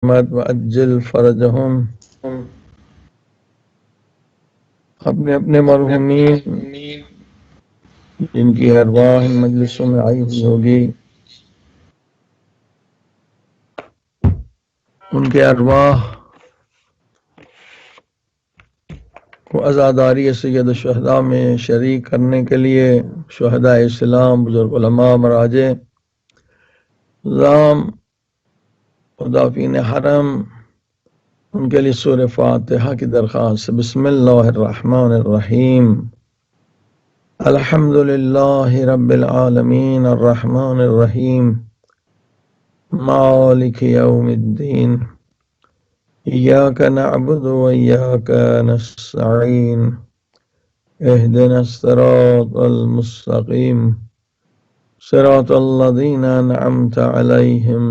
وعجل فرجهم. اپنے اپنے مرحومین جن کی ارواح ان مجلسوں میں آئی ہوئی ہوگی ان کے ارواح کو عزاداری سید الشہداء میں شریک کرنے کے لیے شہداء اسلام، بزرگ علماء، مراجع رام، مدافعین حرم، ان کے لیے سورہ فاتحہ کی درخواست. بسم اللہ الرحمن الرحیم. الحمد للہ رب العالمین الرحمن الرحیم مالک یوم الدین ایاک نعبد و ایاک نستعین اہدنا الصراط المستقیم صراط الذین انعمت علیہم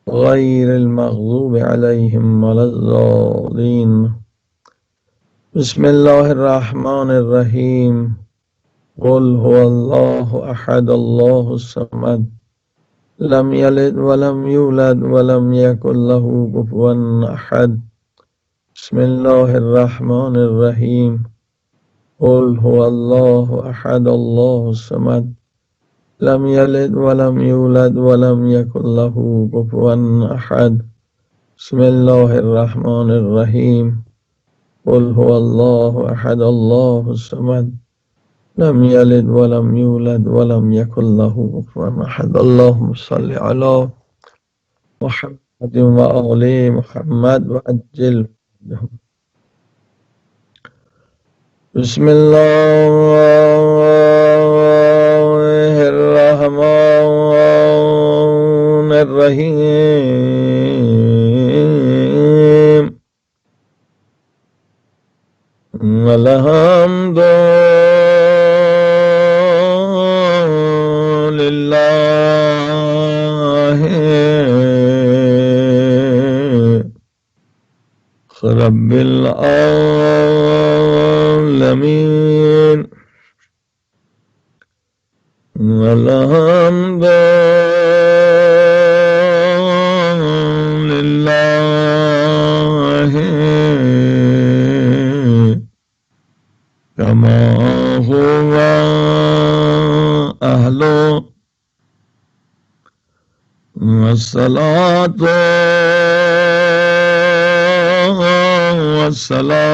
غیر المغضوب علیہم ولا الضالین. بسم اللہ الرحمن الرحیم. قل هو اللہ احد اللہ الصمد لم یلد ولم یولد ولم یکن له کفوا احد. بسم اللہ الرحمن الرحیم. قل هو اللہ احد اللہ الصمد لم یلد ولم یولد ولم یکن له کفوا احد. بسم اللہ الرحمن الرحیم. قل هو اللہ احد اللہ الصمد لم یلد ولم یولد ولم یکن له کفوا احد. اللهم صل علی محمد وآل محمد وعجل. بسم اللہ الرحمن الرحیم. الحمد للہ رب العالمین. الحمد للہ کما ہوا اہل والصلاۃ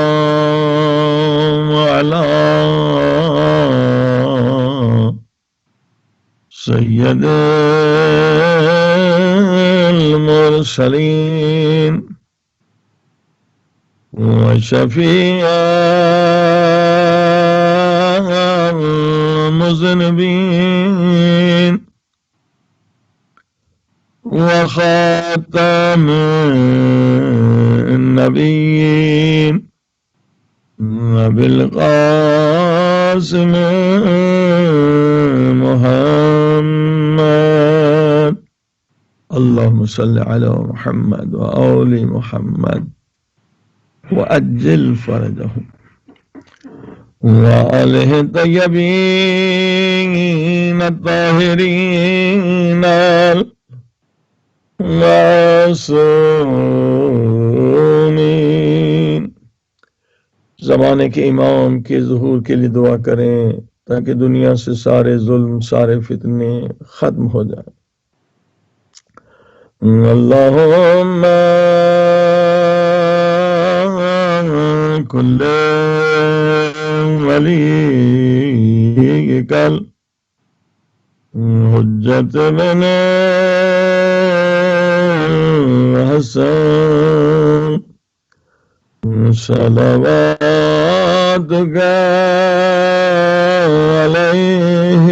والسلام علی سید المرسلین وشفیع المذنبین وخاتم النبیین وبالقاسم محمد. اللهم صل على محمد وآل محمد وعجل فرجهم وآله الطيبين الطاهرين المعصومين. زمانے کے امام کے ظہور کے لیے دعا کریں تاکہ دنیا سے سارے ظلم، سارے فتنے ختم ہو جائیں. اللہم کل ولیک الحجت بن حسن صلواتک علیہ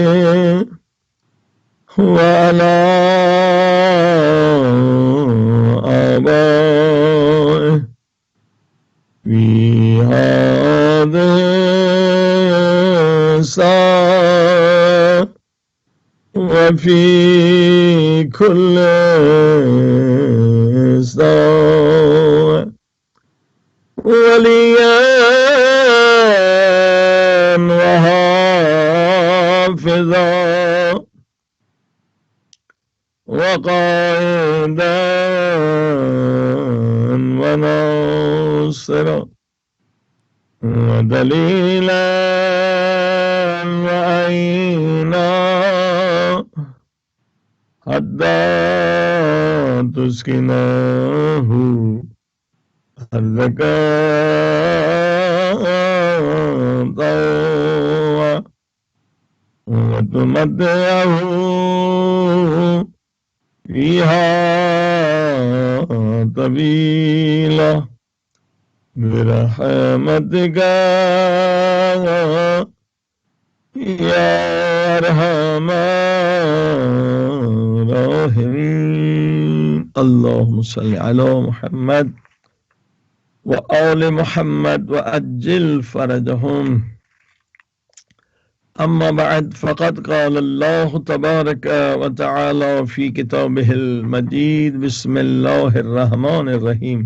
وعلی آبائہ فی ہذہ الساعة وفی کل ساعة ولیا وحافظا وقائدا وناصرا ودليلا وعينا حتى تسكناه أرضك طوعا وتمتعه فيها طويلا برحمتك يا أرحم الراحمين. اللهم صل على محمد وآل محمد وأجل فرجهم. أما بعد فقد قال الله تبارك وتعالى في كتابه المجيد بسم الله الرحمن الرحيم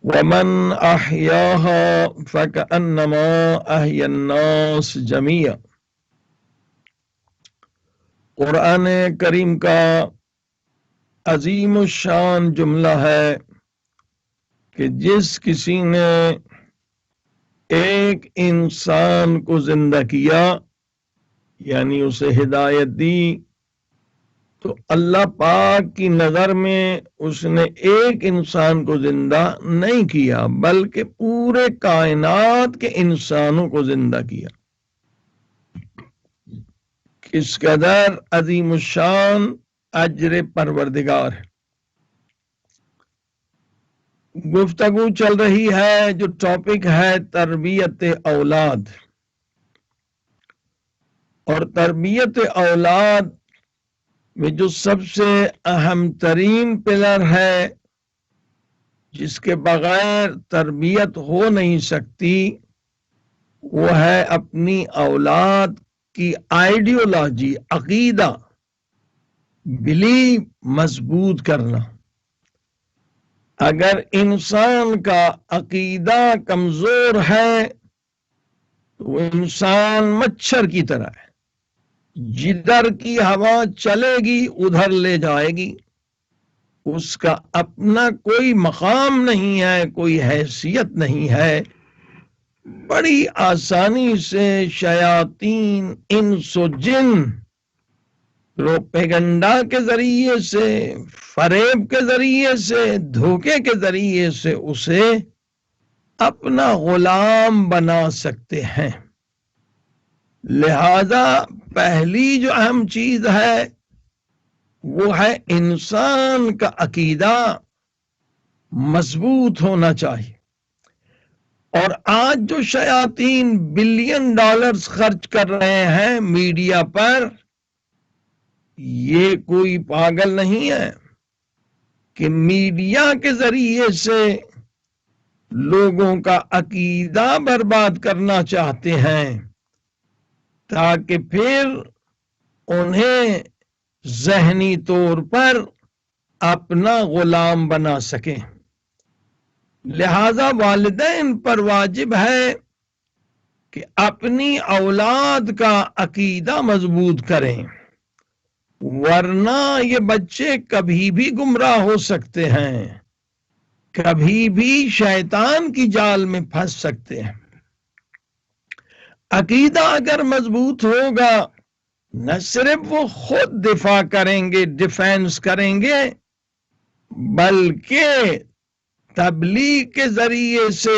ومن أحياها فكأنما أحيا الناس جميعا. قرآن کریم کا عظیم الشان جملہ ہے کہ جس کسی نے ایک انسان کو زندہ کیا یعنی اسے ہدایت دی تو اللہ پاک کی نظر میں اس نے ایک انسان کو زندہ نہیں کیا بلکہ پورے کائنات کے انسانوں کو زندہ کیا. کس قدر عظیم الشان اجر پروردگار ہے. گفتگو چل رہی ہے جو ٹاپک ہے تربیت اولاد، اور تربیت اولاد میں جو سب سے اہم ترین پلر ہے جس کے بغیر تربیت ہو نہیں سکتی وہ ہے اپنی اولاد کی آئیڈیولوجی، عقیدہ، بلیف مضبوط کرنا. اگر انسان کا عقیدہ کمزور ہے تو وہ انسان مچھر کی طرح ہے، جدھر کی ہوا چلے گی ادھر لے جائے گی. اس کا اپنا کوئی مقام نہیں ہے، کوئی حیثیت نہیں ہے. بڑی آسانی سے شیاطین، انس و جن پروپیگنڈا کے ذریعے سے، فریب کے ذریعے سے، دھوکے کے ذریعے سے اسے اپنا غلام بنا سکتے ہیں. لہذا پہلی جو اہم چیز ہے وہ ہے انسان کا عقیدہ مضبوط ہونا چاہیے. اور آج جو شیاطین بلین ڈالرز خرچ کر رہے ہیں میڈیا پر، یہ کوئی پاگل نہیں ہے کہ میڈیا کے ذریعے سے لوگوں کا عقیدہ برباد کرنا چاہتے ہیں تاکہ پھر انہیں ذہنی طور پر اپنا غلام بنا سکیں. لہذا والدین پر واجب ہے کہ اپنی اولاد کا عقیدہ مضبوط کریں، ورنہ یہ بچے کبھی بھی گمراہ ہو سکتے ہیں، کبھی بھی شیطان کی جال میں پھنس سکتے ہیں. عقیدہ اگر مضبوط ہوگا نہ صرف وہ خود دفاع کریں گے، ڈیفینس کریں گے، بلکہ تبلیغ کے ذریعے سے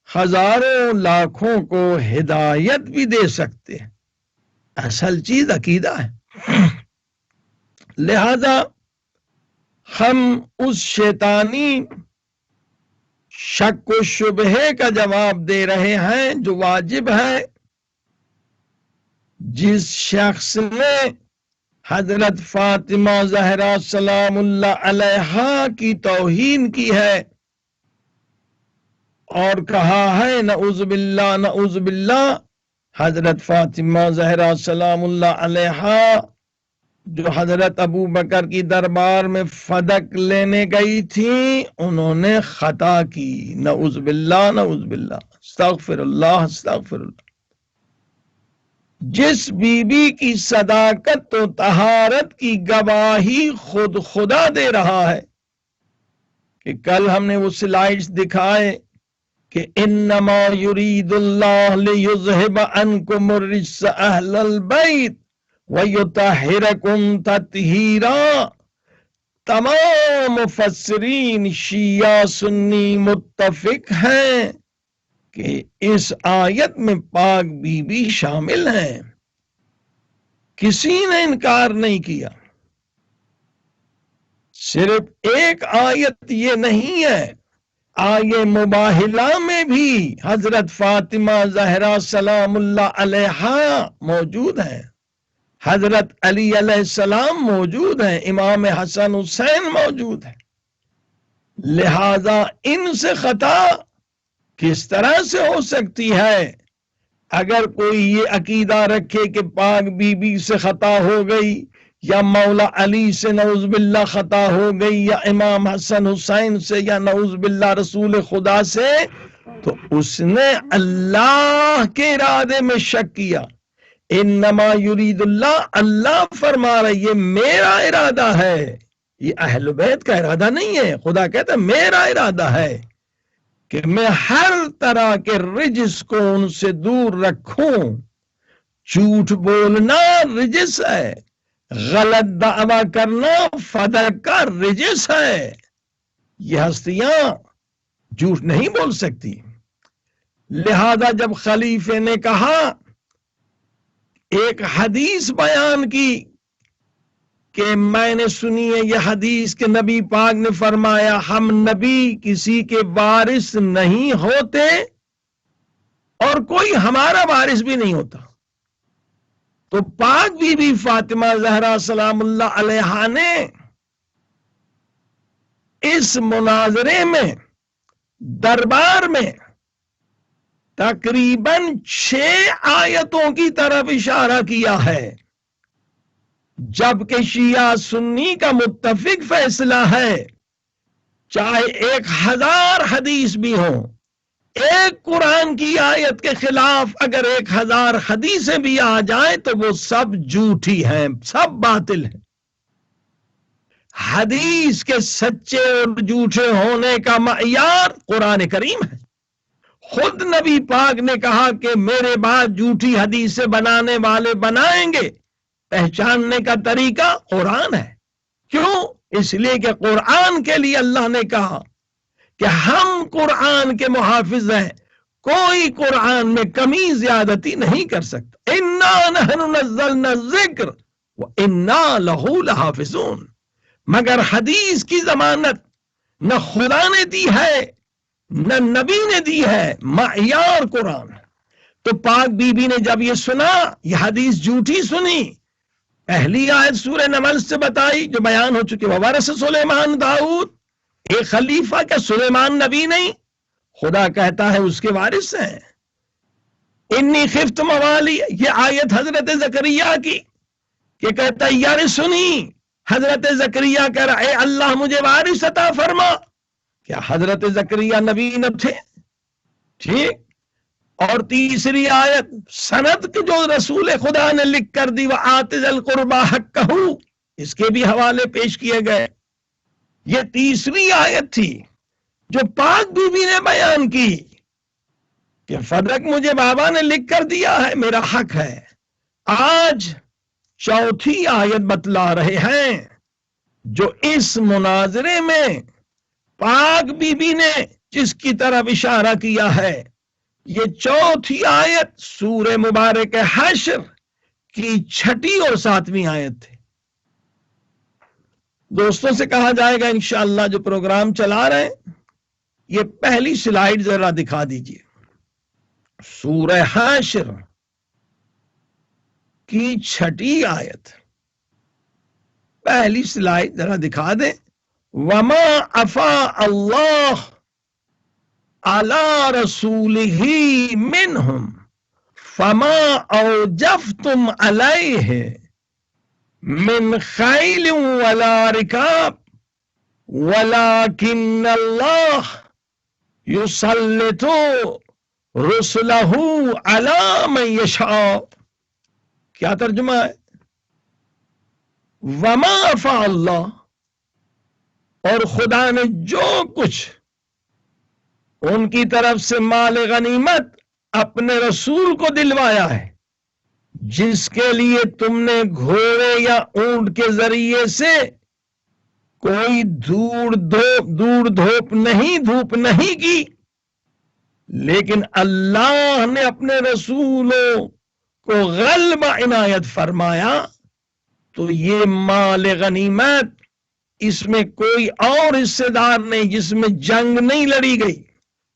ہزاروں لاکھوں کو ہدایت بھی دے سکتے ہیں. اصل چیز عقیدہ ہے. لہذا ہم اس شیطانی شک و شبہے کا جواب دے رہے ہیں جو واجب ہے. جس شخص نے حضرت فاطمہ زہرا سلام اللہ علیہا کی توہین کی ہے اور کہا ہے نعوذ باللہ نعوذ باللہ، حضرت فاطمہ زہرا سلام اللہ علیہا جو حضرت ابو بکر کی دربار میں فدق لینے گئی تھی انہوں نے خطا کی. نعوذ باللہ نعوذ باللہ، استغفر اللہ استغفر اللہ. جس بی بی کی صداقت و طہارت کی گواہی خود خدا دے رہا ہے کہ کل ہم نے وہ سلائیڈز دکھائے کہ انما یرید اللہ لیذہب عنکم الرجس اہل البیت ویطہرکم تطہیرا. تمام مفسرین شیعہ سنی متفق ہیں کہ اس آیت میں پاک بی بی شامل ہیں. کسی نے انکار نہیں کیا. صرف ایک آیت یہ نہیں ہے، آیے مباہلہ میں بھی حضرت فاطمہ زہرا سلام اللہ علیہا موجود ہیں، حضرت علی علیہ السلام موجود ہیں، امام حسن حسین موجود ہیں. لہذا ان سے خطا کس طرح سے ہو سکتی ہے؟ اگر کوئی یہ عقیدہ رکھے کہ پاک بی بی سے خطا ہو گئی، یا مولا علی سے نعوذ باللہ خطا ہو گئی، یا امام حسن حسین سے، یا نعوذ باللہ رسول خدا سے، تو اس نے اللہ کے ارادے میں شک کیا. انما یرید اللہ، اللہ فرما رہا ہے یہ میرا ارادہ ہے، یہ اہل بیت کا ارادہ نہیں ہے. خدا کہتا ہے میرا ارادہ ہے کہ میں ہر طرح کے رجس کو ان سے دور رکھوں. جھوٹ بولنا رجس ہے، غلط دعویٰ کرنا فدق کا رجس ہے. یہ ہستیاں جھوٹ نہیں بول سکتی. لہذا جب خلیفے نے کہا، ایک حدیث بیان کی کہ میں نے سنی ہے یہ حدیث کہ نبی پاک نے فرمایا ہم نبی کسی کے وارث نہیں ہوتے اور کوئی ہمارا وارث بھی نہیں ہوتا. تو پاک بی بی فاطمہ زہرا سلام اللہ علیہا نے اس مناظرے میں دربار میں تقریباً 6 آیتوں کی طرف اشارہ کیا ہے، جبکہ شیعہ سنی کا متفق فیصلہ ہے چاہے 1000 حدیث بھی ہوں، ایک قرآن کی آیت کے خلاف اگر 1000 حدیثیں بھی آ جائیں تو وہ سب جھوٹی ہیں، سب باطل ہیں. حدیث کے سچے اور جھوٹے ہونے کا معیار قرآن کریم ہے. خود نبی پاک نے کہا کہ میرے بعد جھوٹی حدیثیں بنانے والے بنائیں گے، پہچاننے کا طریقہ قرآن ہے. کیوں؟ اس لیے کہ قرآن کے لیے اللہ نے کہا کہ ہم قرآن کے محافظ ہیں، کوئی قرآن میں کمی زیادتی نہیں کر سکتا. اِنَّا نَحْنُ نَزَّلْنَا الذِّكْرَ وَإِنَّا لَهُ لَحَافِظُونَ. مگر حدیث کی ضمانت نہ خدا نے دی ہے نہ نبی نے دی ہے، معیار قرآن. تو پاک بی بی نے جب یہ سنا، یہ حدیث جھوٹی سنی، پہلی آیت سورہ نمل سے بتائی جو بیان ہو چکی، وَوَرَثَ سلیمان داؤد، ایک خلیفہ کیا سلیمان نبی نہیں؟ خدا کہتا ہے اس کے وارث ہیں. انی خفت موالی، یہ آیت حضرت زکریا کی کہ کہتا ہے یار سنی، حضرت زکریا کہہ رہا اے اللہ مجھے وارث عطا فرما. کیا حضرت زکریا نبی نہ تھے؟ ٹھیک. اور تیسری آیت سند کی جو رسول خدا نے لکھ کر دی، وَآتِ ذِی الْقُرْبَىٰ حَقَّهُ، اس کے بھی حوالے پیش کیے گئے. یہ تیسری آیت تھی جو پاک بی بی نے بیان کی کہ فدق مجھے بابا نے لکھ کر دیا ہے، میرا حق ہے. آج چوتھی آیت بتلا رہے ہیں جو اس مناظرے میں پاک بی بی نے جس کی طرف اشارہ کیا ہے. یہ چوتھی آیت سورہ مبارک حشر کی 6 اور 7 آیت تھی. دوستوں سے کہا جائے گا انشاءاللہ جو پروگرام چلا رہے ہیں، یہ پہلی سلائیڈ ذرا دکھا دیجئے. سورہ حشر کی 6 آیت، پہلی سلائیڈ ذرا دکھا دیں. وما افاء اللہ علی رسولہ منہم فما اوجفتم علیہ من خیل ولا رکاب ولکن اللہ یسلط رسلہ علی من یشاء. کیا ترجمہ ہے؟ وما افاء اللہ، اور خدا نے جو کچھ ان کی طرف سے مال غنیمت اپنے رسول کو دلوایا ہے، جس کے لیے تم نے گھوڑے یا اونٹ کے ذریعے سے کوئی دھوپ نہیں کی، لیکن اللہ نے اپنے رسولوں کو غلبہ عنایت فرمایا، تو یہ مال غنیمت، اس میں کوئی اور حصے دار نہیں، جس میں جنگ نہیں لڑی گئی،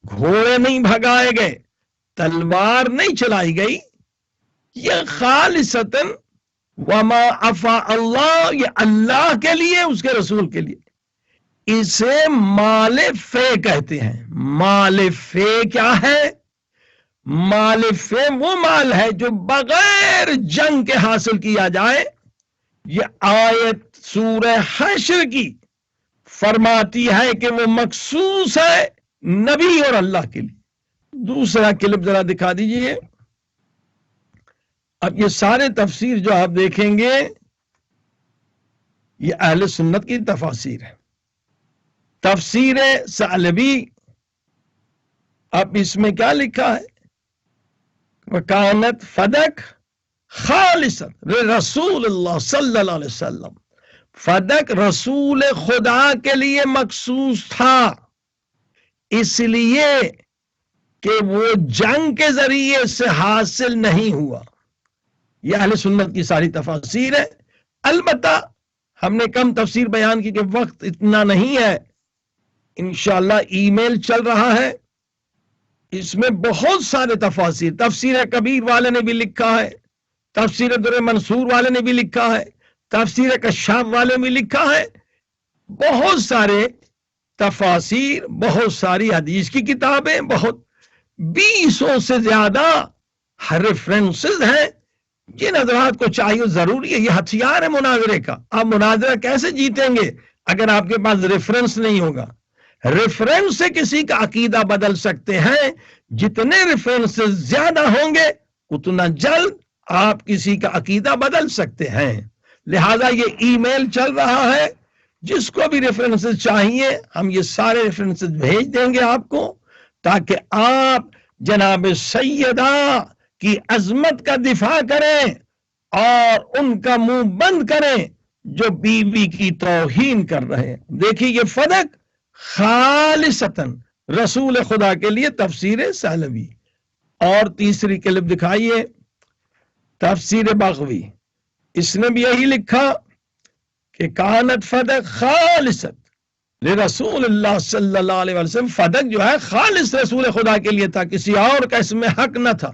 گھوڑے نہیں بھگائے گئے، تلوار نہیں چلائی گئی، یہ خالصتاً وما عفا اللہ، یہ اللہ کے لیے، اس کے رسول کے لیے، اسے مال فے کہتے ہیں۔ مال فے کیا ہے؟ مال فے وہ مال ہے جو بغیر جنگ کے حاصل کیا جائے۔ یہ آیت سورہ حشر کی فرماتی ہے کہ وہ مخصوص ہے نبی اور اللہ کے لیے۔ دوسرا کلپ ذرا دکھا دیجئے۔ اب یہ سارے تفسیر جو آپ دیکھیں گے یہ اہل سنت کی تفاسیر ہے۔ تفسیر ثعلبی، اب اس میں کیا لکھا ہے؟ وَكَانَتْ فَدَكْ خَالِصًا رسول اللہ صلی اللہ علیہ وسلم، فدق رسول خدا کے لیے مخصوص تھا، اس لیے کہ وہ جنگ کے ذریعے سے حاصل نہیں ہوا۔ یہ اہل سنت کی ساری تفاسیر ہے۔ البتہ ہم نے کم تفسیر بیان کی کہ وقت اتنا نہیں ہے، انشاءاللہ ای میل چل رہا ہے، اس میں بہت سارے تفاسیر، تفسیر کبیر والے نے بھی لکھا ہے، تفسیر در منصور والے نے بھی لکھا ہے، تفسیر کشاف والے نے بھی لکھا ہے، بہت سارے تفاسیر، بہت ساری حدیث کی کتابیں، بہت 20 سے زیادہ ریفرنسز ہیں۔ جن حضرات کو چاہیے ضروری ہے، یہ ہتھیار ہے مناظرے کا۔ آپ مناظرہ کیسے جیتیں گے اگر آپ کے پاس ریفرنس نہیں ہوگا؟ ریفرنس سے کسی کا عقیدہ بدل سکتے ہیں، جتنے ریفرنس زیادہ ہوں گے اتنا جلد آپ کسی کا عقیدہ بدل سکتے ہیں۔ لہذا یہ ای میل چل رہا ہے، جس کو بھی ریفرنس چاہیے ہم یہ سارے ریفرنس بھیج دیں گے آپ کو، تاکہ آپ جناب سیدہ کی عظمت کا دفاع کریں اور ان کا منہ بند کریں جو بیوی کی توہین کر رہے ہیں۔ دیکھیے یہ فدق خالصتاً رسول خدا کے لیے تفسیر ثعلبی۔ اور تیسری کلپ دکھائیے، تفسیر بغوی، اس نے بھی یہی لکھا کہ کانت فدق خالصت لرسول اللہ صلی اللہ علیہ وسلم، فدق جو ہے خالص رسول خدا کے لیے تھا، کسی اور کا اس میں حق نہ تھا۔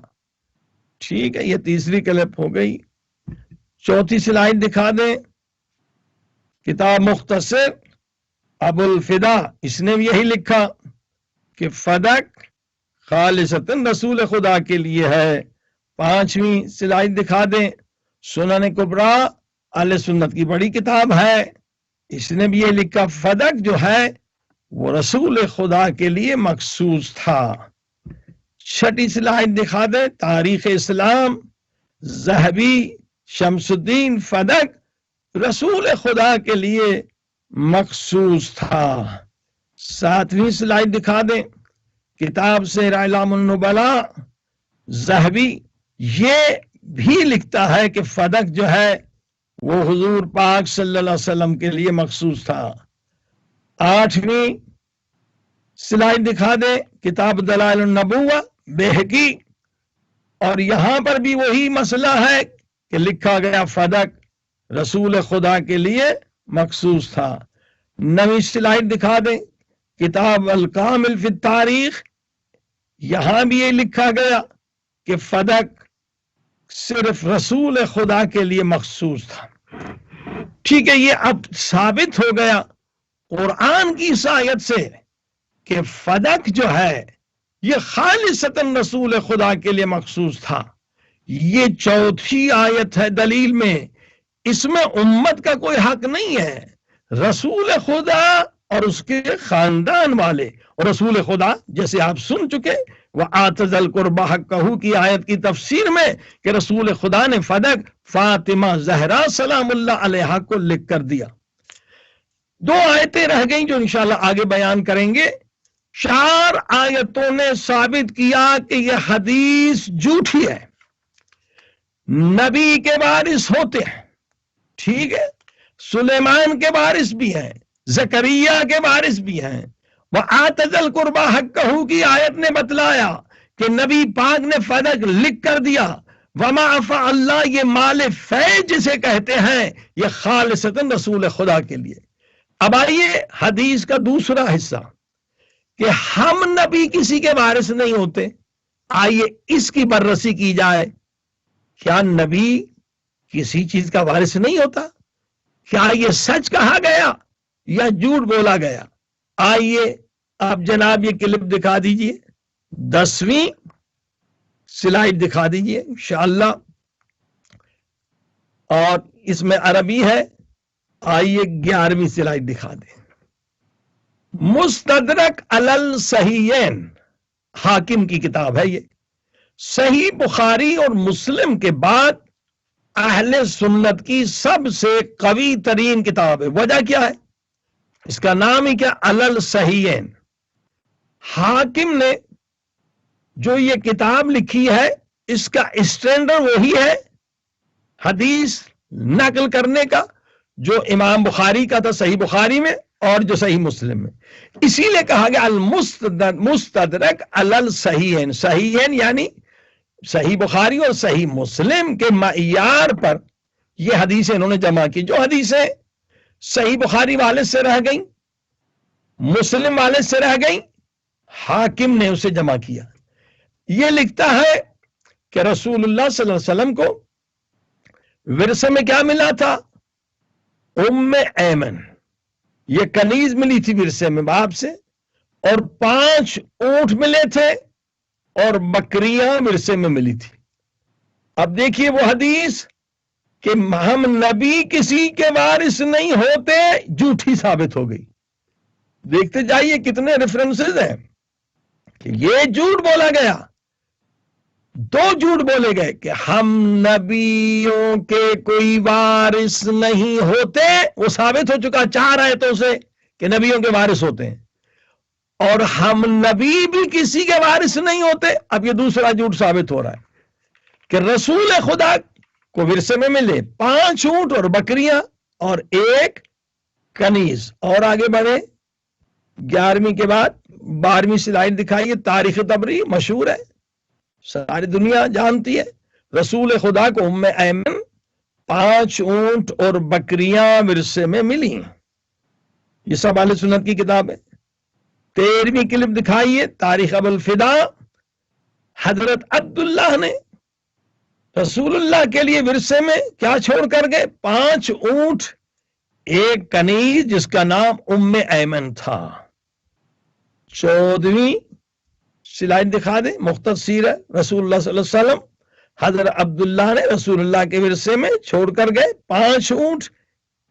ٹھیک ہے، یہ تیسری کلپ ہو گئی۔ چوتھی سلائیڈ دکھا دیں، کتاب مختصر ابو الفدا، اس نے بھی یہی لکھا کہ فدق خالصتاً رسول خدا کے لیے ہے۔ پانچویں سلائیڈ دکھا دیں، سنن کبریٰ اہل سنت کی بڑی کتاب ہے، اس نے بھی یہ لکھا فدق جو ہے وہ رسول خدا کے لیے مخصوص تھا۔ چھٹی سلائیڈ دکھا دیں، تاریخ اسلام ذہبی شمس الدین، فدق رسول خدا کے لیے مخصوص تھا۔ ساتویں سلائیڈ دکھا دیں، کتاب سیر اعلام النبلاء ذہبی، یہ بھی لکھتا ہے کہ فدق جو ہے وہ حضور پاک صلی اللہ علیہ وسلم کے لیے مخصوص تھا۔ آٹھویں سلائیڈ دکھا دیں، کتاب دلائل النبوہ بیہقی، اور یہاں پر بھی وہی مسئلہ ہے کہ لکھا گیا فدق رسول خدا کے لیے مخصوص تھا۔ نویں سلائیڈ دکھا دیں، کتاب الکامل فی التاریخ، یہاں بھی یہ لکھا گیا کہ فدق صرف رسول خدا کے لیے مخصوص تھا۔ ٹھیک ہے، یہ اب ثابت ہو گیا قرآن کی اس آیت سے کہ فدق جو ہے یہ خالصتاً رسول خدا کے لیے مخصوص تھا۔ یہ چوتھی آیت ہے دلیل میں، اس میں امت کا کوئی حق نہیں ہے۔ رسول خدا اور اس کے خاندان والے، اور رسول خدا جیسے آپ سن چکے وَآتَ ذَا الْقُرْبَىٰ حَقَّهُ کی آیت کی تفسیر میں کہ رسول خدا نے فدق فاطمہ زہرا سلام اللہ علیہا کو لکھ کر دیا۔ 2 آیتیں رہ گئیں جو انشاءاللہ آگے بیان کریں گے. 4 آیتوں نے ثابت کیا کہ یہ حدیث جھوٹی ہے. نبی کے وارث ہوتے ہیں، ٹھیک ہے، سلیمان کے وارث بھی ہیں، زکریا کے وارث بھی ہیں. وَآتَ ذَا الْقُرْبَىٰ حَقَّهُ کی آیت نے بتلایا کہ نبی پاک نے فرض لکھ کر دیا. وَمَا عَفَا اللہ، یہ مال فیض جسے کہتے ہیں، یہ خالصتاً رسول خدا کے لیے. اب آئیے حدیث کا دوسرا حصہ کہ ہم نبی کسی کے وارث نہیں ہوتے. آئیے اس کی بررسی کی جائے. کیا نبی کسی چیز کا وارث نہیں ہوتا؟ کیا یہ سچ کہا گیا یا جھوٹ بولا گیا؟ آئیے آپ جناب یہ کلپ دکھا دیجئے، 10ویں سلائیڈ دکھا دیجئے انشاءاللہ، اور اس میں عربی ہے. آئیے 11ویں سلائیڈ دکھا دیں. مستدرک علی الصحیحین، حاکم کی کتاب ہے یہ. صحیح بخاری اور مسلم کے بعد اہل سنت کی سب سے قوی ترین کتاب ہے. وجہ کیا ہے؟ اس کا نام ہی کیا؟ علی الصحیحین. حاکم نے جو یہ کتاب لکھی ہے اس کا اسٹینڈرڈ وہی ہے حدیث نقل کرنے کا جو امام بخاری کا تھا صحیح بخاری میں اور جو صحیح مسلم میں. اسی لیے کہا گیا المستدرک علی الصحیحین. صحیحین یعنی صحیح بخاری اور صحیح مسلم کے معیار پر یہ حدیثیں انہوں نے جمع کی. جو حدیثیں صحیح بخاری والے سے رہ گئیں، مسلم والے سے رہ گئیں، حاکم نے اسے جمع کیا. یہ لکھتا ہے کہ رسول اللہ صلی اللہ علیہ وسلم کو ورثے میں کیا ملا تھا؟ ام ایمن، یہ کنیز ملی تھی ورثے میں باپ سے، اور 5 اونٹ ملے تھے اور بکریاں ورثے میں ملی تھی. اب دیکھیے وہ حدیث کہ ہم نبی کسی کے وارث نہیں ہوتے جھوٹی ثابت ہو گئی. دیکھتے جائیے کتنے ریفرنسز ہیں کہ یہ جھوٹ بولا گیا. 2 جھوٹ بولے گئے کہ ہم نبیوں کے کوئی وارث نہیں ہوتے، وہ ثابت ہو چکا 4 آیتوں سے کہ نبیوں کے وارث ہوتے ہیں. اور ہم نبی بھی کسی کے وارث نہیں ہوتے. اب یہ دوسرا جھوٹ ثابت ہو رہا ہے کہ رسول خدا کو ورثے میں ملے 5 اونٹ اور بکریاں اور 1 کنیز. اور آگے بڑھے 11ویں کے بعد 12ویں سلائیڈ دکھائیے. تاریخ طبری مشہور ہے، ساری دنیا جانتی ہے. رسول خدا کو ام ایمن 5 اونٹ اور بکریاں ورثے میں ملی. یہ سب اہل سنت کی کتاب ہے. 13ویں کلپ دکھائیے. تاریخ ابو الفدا. حضرت عبداللہ نے رسول اللہ کے لیے ورثے میں کیا چھوڑ کر گئے؟ 5 اونٹ، 1 کنیز جس کا نام ام ایمن تھا. 14ویں سلائیڈ دکھا دیں. مختصر ہے. رسول اللہ صلی اللہ علیہ وسلم حضرت عبداللہ نے رسول اللہ کے ورثے میں چھوڑ کر گئے 5 اونٹ،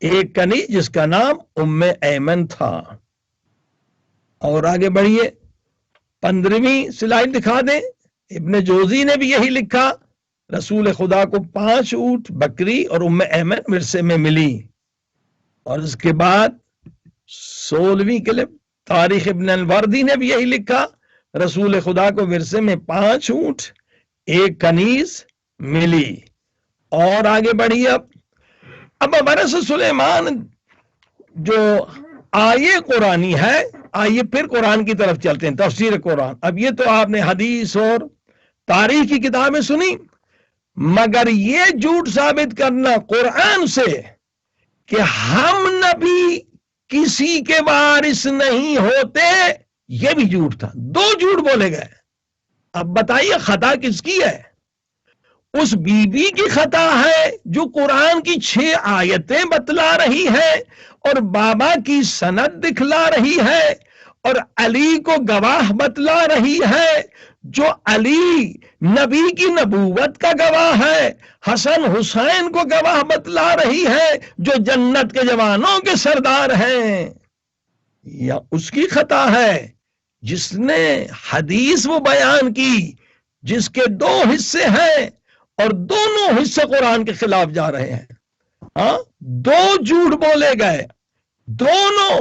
1 کنیز جس کا نام ام ایمن تھا. اور آگے بڑھیے 15ویں سلائیڈ دکھا دیں. ابن جوزی نے بھی یہی لکھا، رسول خدا کو 5 اونٹ، بکری اور ام ایمن ورثے میں ملی. اور اس کے بعد 16ویں کلپ تاریخ ابن الوردی نے بھی یہی لکھا، رسول خدا کو ورثے میں 5 اونٹ، 1 کنیز ملی. اور آگے بڑھی اب ورث سلیمان جو آیے قرآنی ہے. آئیے پھر قرآن کی طرف چلتے ہیں، تفسیر قرآن. اب یہ تو آپ نے حدیث اور تاریخ کی کتابیں سنی، مگر یہ جھوٹ ثابت کرنا قرآن سے کہ ہم نبی کسی کے وارث نہیں ہوتے، یہ بھی جھوٹ تھا. 2 جھوٹ بولے گئے. اب بتائیے خطا کس کی ہے؟ اس بی بی کی خطا ہے جو قرآن کی 6 آیتیں بتلا رہی ہے اور بابا کی سند دکھلا رہی ہے اور علی کو گواہ بتلا رہی ہے، جو علی نبی کی نبوت کا گواہ ہے. حسن حسین کو گواہ بتلا رہی ہے جو جنت کے جوانوں کے سردار ہیں. یا اس کی خطا ہے جس نے حدیث وہ بیان کی جس کے 2 حصے ہیں اور دونوں حصے قرآن کے خلاف جا رہے ہیں. 2 جھوٹ بولے گئے. دونوں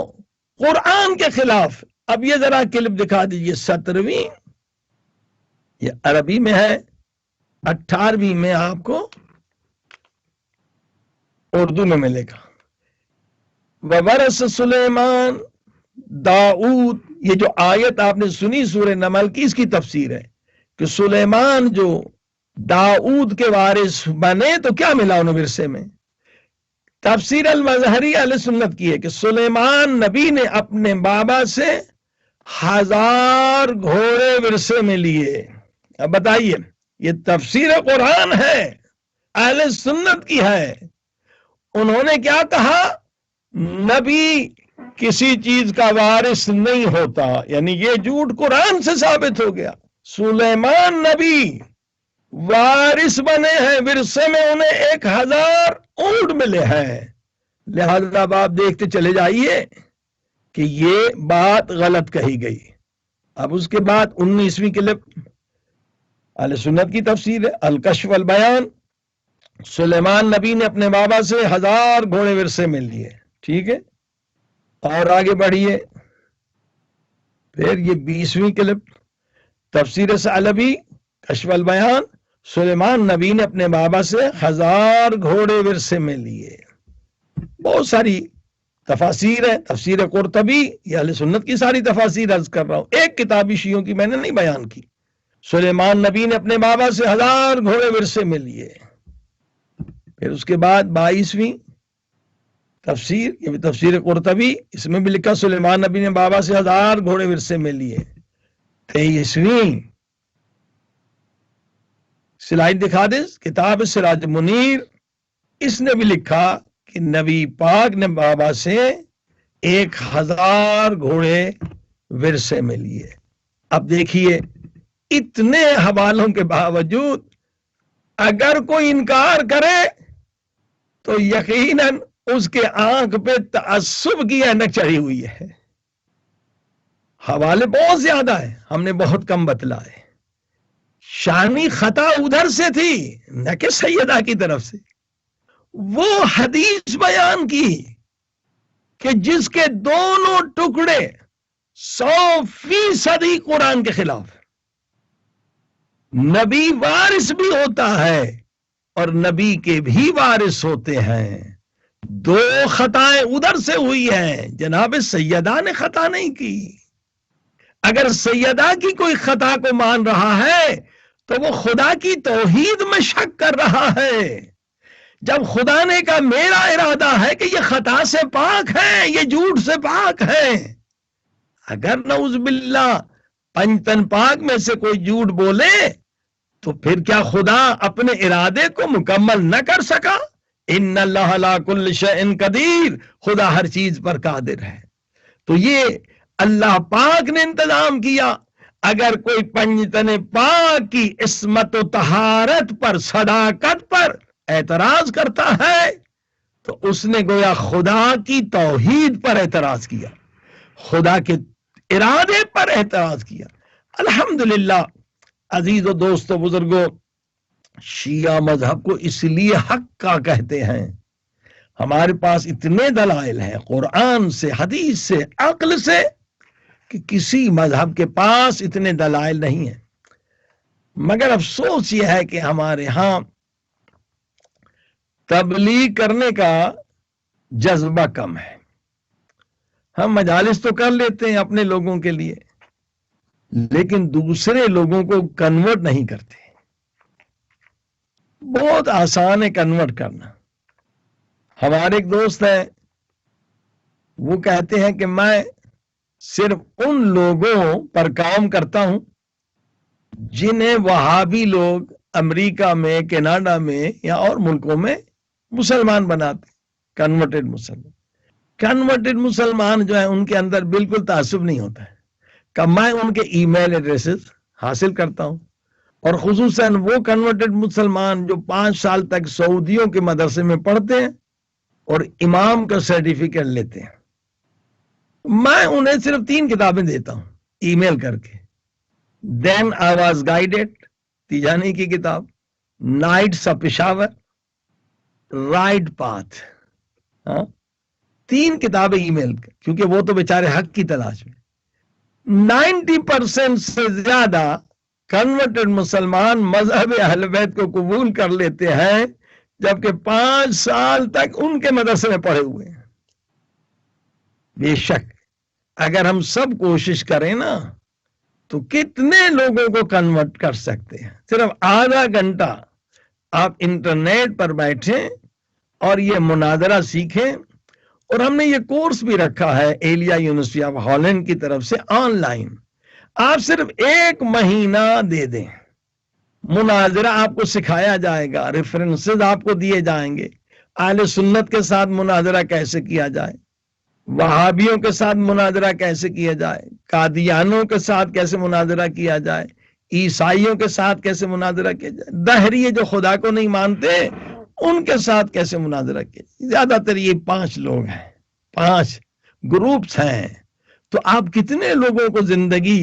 قرآن کے خلاف. اب یہ ذرا کلپ دکھا دیجئے. 17ویں یہ عربی میں ہے, 18ویں میں آپ کو اردو میں ملے گا. وَوَرَثَ سُلَيْمَانَ داؤد, یہ جو آیت آپ نے سنی سورہ نمل کی, اس کی تفسیر ہے کہ سلیمان جو داؤد کے وارث بنے تو کیا ملا انہیں ورثے میں. تفسیر المظہری اہل سنت کی ہے کہ سلیمان نبی نے اپنے بابا سے 1000 گھوڑے ورثے میں لیے. اب بتائیے, یہ تفسیر قرآن ہے, اہل سنت کی ہے. انہوں نے کیا کہا, نبی کسی چیز کا وارث نہیں ہوتا, یعنی یہ جھوٹ قرآن سے ثابت ہو گیا. سلیمان نبی وارث بنے ہیں, ورثے میں انہیں 1000 اونٹ ملے ہیں. لہذا اب آپ دیکھتے چلے جائیے کہ یہ بات غلط کہی گئی. اب اس کے بعد 19ویں کلپ اہل سنت کی تفسیر ہے, الکشف البیان. سلیمان نبی نے اپنے بابا سے 1000 گھوڑے ورثے میں لیے. ٹھیک ہے, اور آگے بڑھیے. پھر یہ 20ویں کلپ تفسیر ثعلبی کشف البیان. سلیمان نبی نے اپنے بابا سے 1000 گھوڑے ورثے میں لیے. بہت ساری تفاسیر ہیں. تفسیر قرطبی, یہ اہل سنت کی ساری تفاسیر عرض کر رہا ہوں, ایک کتابی شیعوں کی میں نے نہیں بیان کی. سلیمان نبی نے اپنے بابا سے 1000 گھوڑے ورثے میں لیے. پھر اس کے بعد 22ویں تفسیر, یہ بھی تفسیر قرطبی, اس میں بھی لکھا سلیمان نبی نے بابا سے 1000 گھوڑے ورثے میں لیے. 23ویں سلائڈ دکھا دے, کتاب سراج منیر, اس نے بھی لکھا کہ نبی پاک نے بابا سے 1000 گھوڑے ورثے میں لیے. اب دیکھیے, اتنے حوالوں کے باوجود اگر کوئی انکار کرے تو یقیناً اس کے آنکھ پہ تعصب کی اینک چڑھی ہوئی ہے. حوالے بہت زیادہ ہیں, ہم نے بہت کم بتلائے. شانی خطا ادھر سے تھی, نہ کہ سیدہ کی طرف سے. وہ حدیث بیان کی کہ جس کے دونوں ٹکڑے 100% قرآن کے خلاف. نبی وارث بھی ہوتا ہے اور نبی کے بھی وارث ہوتے ہیں. 2 خطائیں ادھر سے ہوئی ہیں, جناب سیدہ نے خطا نہیں کی. اگر سیدہ کی کوئی خطا کو مان رہا ہے تو وہ خدا کی توحید میں شک کر رہا ہے. جب خدا نے کہا میرا ارادہ ہے کہ یہ خطا سے پاک ہے, یہ جھوٹ سے پاک ہے, اگر نعوذ باللہ پنجتن پاک میں سے کوئی جھوٹ بولے تو پھر کیا خدا اپنے ارادے کو مکمل نہ کر سکا؟ ان اللہ علی کل شیء قدیر, خدا ہر چیز پر قادر ہے. تو یہ اللہ پاک نے انتظام کیا. اگر کوئی پنجتن پاک کی عصمت و طہارت پر, صداقت پر اعتراض کرتا ہے تو اس نے گویا خدا کی توحید پر اعتراض کیا, خدا کے ارادے پر اعتراض کیا. الحمدللہ عزیز و دوست و بزرگوں, شیعہ مذہب کو اس لیے حق کا کہتے ہیں. ہمارے پاس اتنے دلائل ہیں قرآن سے, حدیث سے, عقل سے, کہ کسی مذہب کے پاس اتنے دلائل نہیں ہیں. مگر افسوس یہ ہے کہ ہمارے ہاں تبلیغ کرنے کا جذبہ کم ہے. ہم مجالس تو کر لیتے ہیں اپنے لوگوں کے لیے, لیکن دوسرے لوگوں کو کنورٹ نہیں کرتے. بہت آسان ہے کنورٹ کرنا. ہمارے ایک دوست ہیں, وہ کہتے ہیں کہ میں صرف ان لوگوں پر کام کرتا ہوں جنہیں وہابی لوگ امریکہ میں, کینیڈا میں یا اور ملکوں میں مسلمان بناتے. کنورٹڈ مسلمان. کنورٹڈ مسلمان جو ہیں ان کے اندر بالکل تعصب نہیں ہوتا ہے. کہ میں ان کے ای میل ایڈریسز حاصل کرتا ہوں, اور خصوصاً وہ کنورٹڈ مسلمان جو 5 سال تک سعودیوں کے مدرسے میں پڑھتے ہیں اور امام کا سرٹیفکیٹ لیتے ہیں, میں انہیں صرف 3 کتابیں دیتا ہوں ای میل کر کے. دین آئی واز گائیڈڈ, تیجانی کی کتاب, nights of Peshawar, right path, 3 کتابیں ای میل، کیونکہ وہ تو بیچارے حق کی تلاش میں۔ 90% سے زیادہ کنورٹڈ مسلمان مذہب اہل بیت کو قبول کر لیتے ہیں، جبکہ 5 سال تک ان کے مدرسے میں پڑھے ہوئے ہیں۔ بے شک اگر ہم سب کوشش کریں نا تو کتنے لوگوں کو کنورٹ کر سکتے ہیں۔ صرف آدھا گھنٹہ آپ انٹرنیٹ پر بیٹھیں اور یہ مناظرہ سیکھیں، اور ہم نے یہ کورس بھی رکھا ہے ایلیا یونیورسٹی آف ہالینڈ کی طرف سے آن لائن۔ آپ صرف 1 مہینہ دے دیں، مناظرہ آپ کو سکھایا جائے گا، ریفرنسز آپ کو دیے جائیں گے، اہل سنت کے ساتھ مناظرہ کیسے کیا جائے، وہابیوں کے ساتھ مناظرہ کیسے کیا جائے، قادیانوں کے ساتھ کیسے مناظرہ کیا جائے، عیسائیوں کے ساتھ کیسے مناظرہ کیا جائے، دہریے جو خدا کو نہیں مانتے ان کے ساتھ کیسے مناظرہ کیا جائے۔ زیادہ تر یہ 5 لوگ ہیں، 5 گروپس ہیں، تو آپ کتنے لوگوں کو زندگی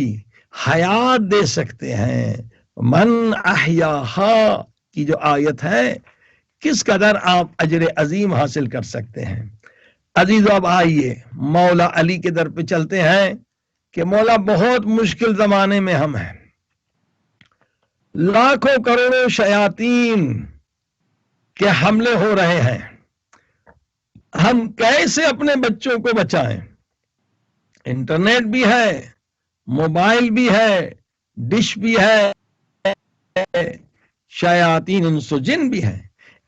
حیات دے سکتے ہیں۔ من احیاہا کی جو آیت ہے، کس قدر آپ اجر عظیم حاصل کر سکتے ہیں۔ عزیزو اب آئیے مولا علی کے در پہ چلتے ہیں کہ مولا بہت مشکل زمانے میں ہم ہیں، لاکھوں کروڑوں شیاطین کے حملے ہو رہے ہیں، ہم کیسے اپنے بچوں کو بچائیں؟ انٹرنیٹ بھی ہے، موبائل بھی ہے، ڈش بھی ہے، شیاطین انس و جن بھی ہے،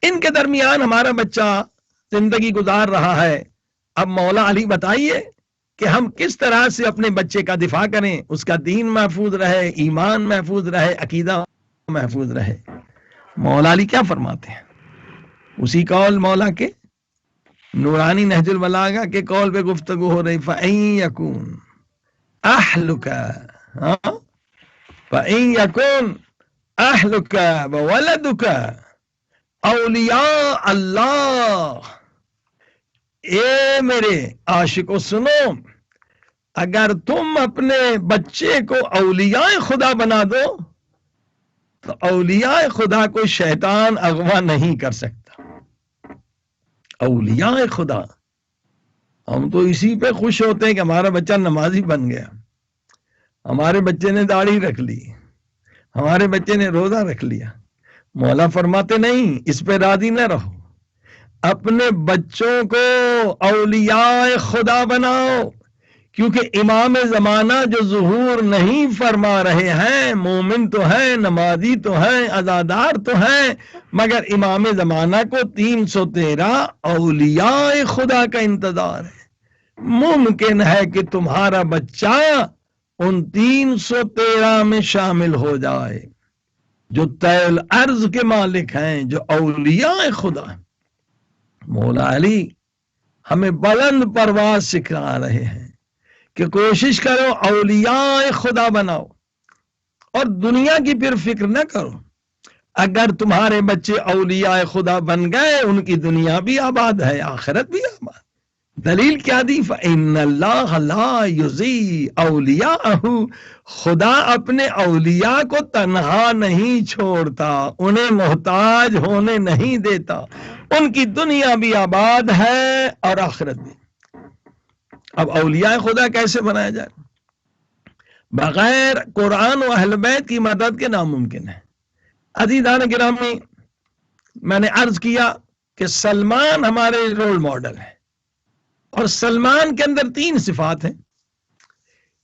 ان کے درمیان ہمارا بچہ زندگی گزار رہا ہے۔ اب مولا علی بتائیے کہ ہم کس طرح سے اپنے بچے کا دفاع کریں، اس کا دین محفوظ رہے، ایمان محفوظ رہے، عقیدہ محفوظ رہے۔ مولا علی کیا فرماتے ہیں؟ اسی قول مولا کے نورانی نہج البلاغہ کے قول پہ گفتگو ہو رہی، فَإِن يَكُونْ أَهْلُكَ فَإِن يَكُونْ أَهْلُكَ وَوَلَدُكَ اولیاء اللہ۔ اے میرے عاشقو سنو، اگر تم اپنے بچے کو اولیاء خدا بنا دو تو اولیاء خدا کو شیطان اغوا نہیں کر سکتا۔ اولیاء خدا، ہم تو اسی پہ خوش ہوتے ہیں کہ ہمارا بچہ نمازی بن گیا، ہمارے بچے نے داڑھی رکھ لی، ہمارے بچے نے روزہ رکھ لیا۔ مولا فرماتے نہیں، اس پہ راضی نہ رہو، اپنے بچوں کو اولیاء خدا بناؤ، کیونکہ امام زمانہ جو ظہور نہیں فرما رہے ہیں، مومن تو ہیں، نمازی تو ہیں، عزادار تو ہیں، مگر امام زمانہ کو 313 اولیاء خدا کا انتظار ہے۔ ممکن ہے کہ تمہارا بچہ ان 313 میں شامل ہو جائے، جو طیل ارض کے مالک ہیں، جو اولیاء خدا ہیں۔ مولا علی ہمیں بلند پرواز سکھا رہے ہیں کہ کوشش کرو اولیاء خدا بناؤ، اور دنیا کی پھر فکر نہ کرو۔ اگر تمہارے بچے اولیاء خدا بن گئے، ان کی دنیا بھی آباد ہے، آخرت بھی آباد۔ دلیل کیا دی؟ فَإِنَّ اللَّهَ لَا يُضِيعُ أَوْلِيَاءَهُ، خدا اپنے اولیاء کو تنہا نہیں چھوڑتا، انہیں محتاج ہونے نہیں دیتا، ان کی دنیا بھی آباد ہے اور آخرت بھی۔ اب اولیاء خدا کیسے بنایا جائے؟ بغیر قرآن و اہل بیت کی مدد کے ناممکن ہے۔ عزیزان گرامی، میں نے عرض کیا کہ سلمان ہمارے رول ماڈل ہیں، اور سلمان کے اندر 3 صفات ہیں۔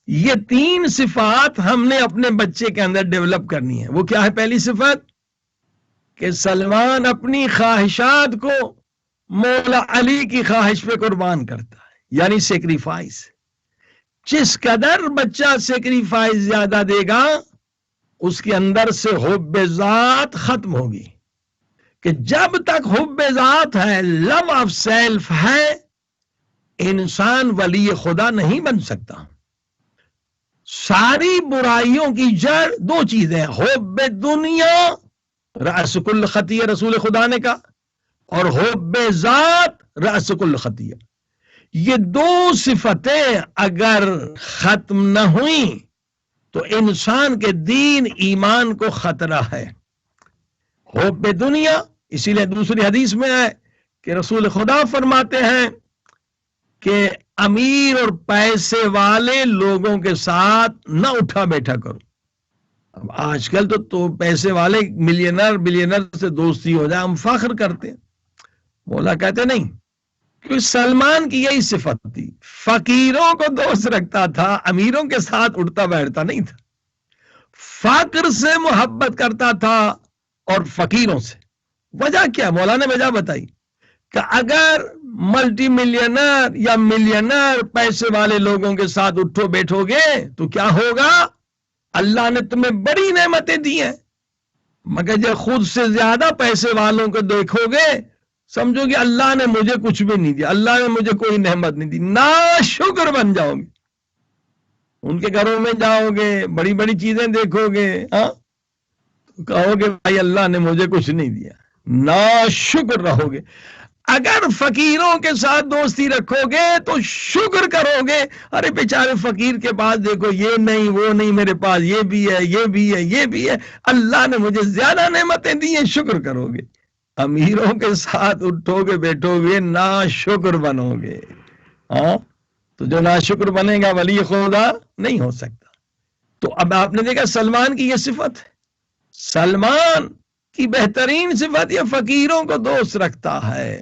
یہ 3 صفات ہم نے اپنے بچے کے اندر ڈیولپ کرنی ہے۔ وہ کیا ہے؟ پہلی صفت کہ سلمان اپنی خواہشات کو مولا علی کی خواہش پہ قربان کرتا ہے، یعنی سیکریفائس۔ جس قدر بچہ سیکریفائس زیادہ دے گا، اس کے اندر سے حب ذات ختم ہوگی، کہ جب تک حب ذات ہے، لو آف سیلف ہے، انسان ولی خدا نہیں بن سکتا۔ ساری برائیوں کی جڑ 2 چیزیں، حب دنیا، رأس کل خطیہ رسول خدا نے کہا، اور حب ذات رأس کل خطیہ۔ یہ 2 صفتیں اگر ختم نہ ہوئیں تو انسان کے دین ایمان کو خطرہ ہے۔ حب دنیا، اسی لیے دوسری حدیث میں ہے کہ رسول خدا فرماتے ہیں کہ امیر اور پیسے والے لوگوں کے ساتھ نہ اٹھا بیٹھا کرو. اب آج کل تو پیسے والے ملینر بلینر سے دوستی ہو جائے ہم فخر کرتے ہیں. مولا کہتے نہیں، کیونکہ سلمان کی یہی صفت تھی، فقیروں کو دوست رکھتا تھا، امیروں کے ساتھ اٹھتا بیٹھتا نہیں تھا. فقر سے محبت کرتا تھا اور فقیروں سے. وجہ کیا؟ مولا نے وجہ بتائی کہ اگر ملٹی ملینر یا ملینر پیسے والے لوگوں کے ساتھ اٹھو بیٹھو گے تو کیا ہوگا؟ اللہ نے تمہیں بڑی نعمتیں دی ہیں، مگر جب خود سے زیادہ پیسے والوں کو دیکھو گے سمجھو کہ اللہ نے مجھے کچھ بھی نہیں دیا، اللہ نے مجھے کوئی نعمت نہیں دی، ناشکر بن جاؤ گے. ان کے گھروں میں جاؤ گے، بڑی بڑی چیزیں دیکھو گے، تو کہو گے بھائی اللہ نے مجھے کچھ نہیں دیا، ناشکر رہو گے. اگر فقیروں کے ساتھ دوستی رکھو گے تو شکر کرو گے، ارے بیچارے فقیر کے پاس دیکھو یہ نہیں وہ نہیں، میرے پاس یہ بھی ہے یہ بھی ہے یہ بھی ہے، اللہ نے مجھے زیادہ نعمتیں دی ہیں، شکر کرو گے. امیروں کے ساتھ اٹھو گے بیٹھو گے ناشکر بنو گے. تو جو ناشکر بنے گا ولی خدا نہیں ہو سکتا. تو اب آپ نے دیکھا سلمان کی یہ صفت ہے. سلمان کی بہترین صفت یہ فقیروں کو دوست رکھتا ہے،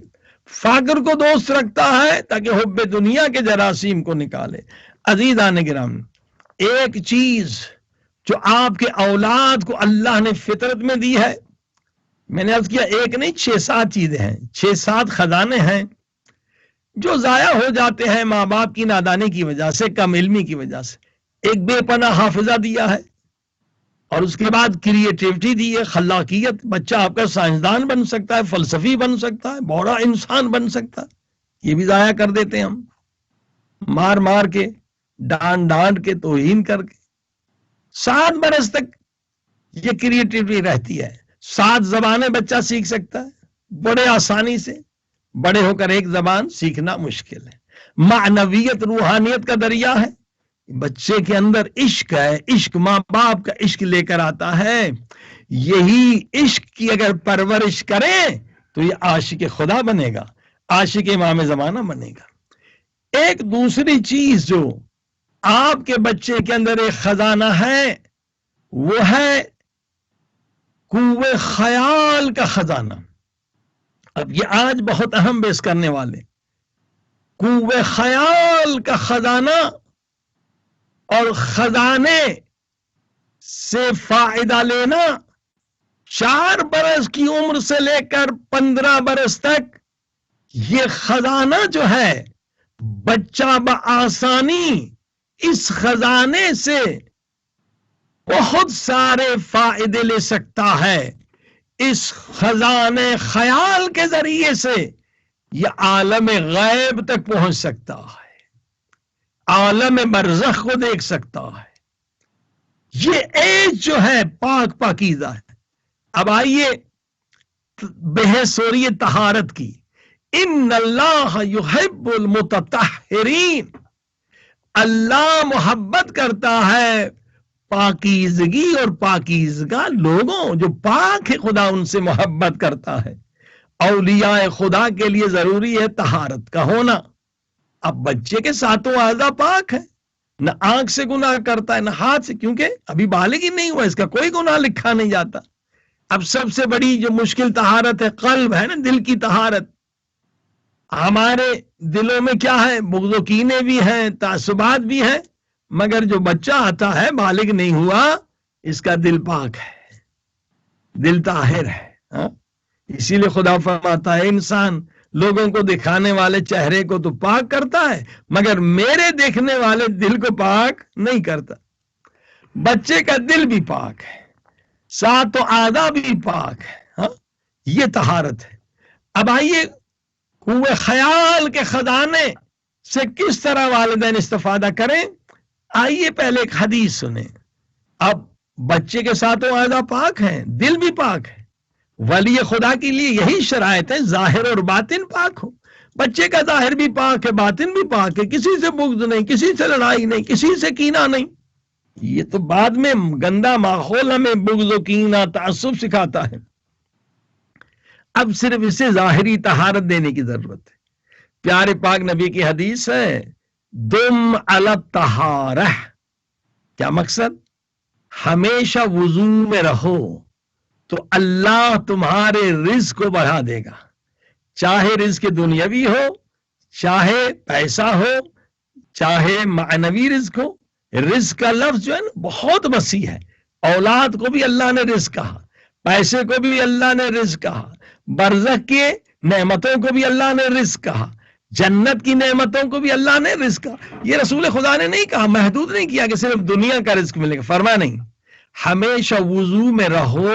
فقر کو دوست رکھتا ہے تاکہ حب دنیا کے جراثیم کو نکالے. عزیزان گرامی، ایک چیز جو آپ کے اولاد کو اللہ نے فطرت میں دی ہے، میں نے عرض کیا ایک نہیں 6-7 چیزیں ہیں، 6-7 خزانے ہیں جو ضائع ہو جاتے ہیں ماں باپ کی نادانی کی وجہ سے، کم علمی کی وجہ سے. ایک بے پناہ حافظہ دیا ہے، اور اس کے بعد کریٹیوٹی دی ہے، خلاقیت. بچہ آپ کا سائنسدان بن سکتا ہے، فلسفی بن سکتا ہے، بڑا انسان بن سکتا ہے. یہ بھی ضائع کر دیتے ہیں ہم، مار مار کے، ڈانٹ ڈانٹ کے، توہین کر کے. 7 برس تک یہ کریٹیوٹی رہتی ہے. 7 زبانیں بچہ سیکھ سکتا ہے بڑے آسانی سے. بڑے ہو کر ایک زبان سیکھنا مشکل ہے. معنویت، روحانیت کا دریا ہے. بچے کے اندر عشق ہے، عشق ماں باپ کا عشق لے کر آتا ہے. یہی عشق کی اگر پرورش کریں تو یہ عاشق خدا بنے گا، عاشق امام زمانہ بنے گا. ایک دوسری چیز جو آپ کے بچے کے اندر ایک خزانہ ہے وہ ہے قوت خیال کا خزانہ. اب یہ آج بہت اہم بحث کرنے والے، قوت خیال کا خزانہ اور خزانے سے فائدہ لینا. 4 برس کی عمر سے لے کر 15 برس تک یہ خزانہ جو ہے بچہ بآسانی اس خزانے سے بہت سارے فائدے لے سکتا ہے. اس خزانے خیال کے ذریعے سے یہ عالم غیب تک پہنچ سکتا ہے، عالم برزخ کو دیکھ سکتا ہے. یہ ایج جو ہے پاک پاکیزہ ہے. اب آئیے بحث ہو رہی ہے طہارت کی. ان اللہ یحب المتطہرین، اللہ محبت کرتا ہے پاکیزگی اور پاکیزگاہ لوگوں. جو پاک ہے خدا ان سے محبت کرتا ہے. اولیاء خدا کے لیے ضروری ہے طہارت کا ہونا. اب بچے کے 7 اعضاء پاک ہے، نہ آنکھ سے گناہ کرتا ہے نہ ہاتھ سے، کیونکہ ابھی بالغ ہی نہیں ہوا، اس کا کوئی گناہ لکھا نہیں جاتا. اب سب سے بڑی جو مشکل طہارت ہے قلب ہے نا، دل کی طہارت. ہمارے دلوں میں کیا ہے؟ بغض و کینے بھی ہیں، تعصبات بھی ہیں، مگر جو بچہ آتا ہے بالغ نہیں ہوا اس کا دل پاک ہے، دل طاہر ہے. اسی لیے خدا فرماتا ہے انسان لوگوں کو دکھانے والے چہرے کو تو پاک کرتا ہے مگر میرے دیکھنے والے دل کو پاک نہیں کرتا. بچے کا دل بھی پاک ہے، 7 اعضاء بھی پاک ہے. یہ طہارت ہے. اب آئیے قوت خیال کے خزانے سے کس طرح والدین استفادہ کریں. آئیے پہلے ایک حدیث سنیں. اب بچے کے 7 اعضاء پاک ہیں، دل بھی پاک ہے. ولی خدا کے لیے یہی شرائط ہے، ظاہر اور باطن پاک ہو. بچے کا ظاہر بھی پاک ہے، باطن بھی پاک ہے، کسی سے بغض نہیں، کسی سے لڑائی نہیں، کسی سے کینہ نہیں. یہ تو بعد میں گندا ماحول ہمیں بغض و کینہ تعصب سکھاتا ہے. اب صرف اسے ظاہری طہارت دینے کی ضرورت ہے. پیارے پاک نبی کی حدیث ہے، دم علی الطہارہ، کیا مقصد؟ ہمیشہ وضو میں رہو تو اللہ تمہارے رزق کو بڑھا دے گا، چاہے رزق دنیاوی ہو، چاہے پیسہ ہو، چاہے معنوی رزق ہو۔ رزق کا لفظ جو ہے نا بہت وسیع ہے، اولاد کو بھی اللہ نے رزق کہا، پیسے کو بھی اللہ نے رزق کہا، برزخ کے نعمتوں کو بھی اللہ نے رزق کہا، جنت کی نعمتوں کو بھی اللہ نے رزق کہا۔ یہ رسول خدا نے نہیں کہا، محدود نہیں کیا کہ صرف دنیا کا رزق ملے گا، فرمایا نہیں، ہمیشہ وضو میں رہو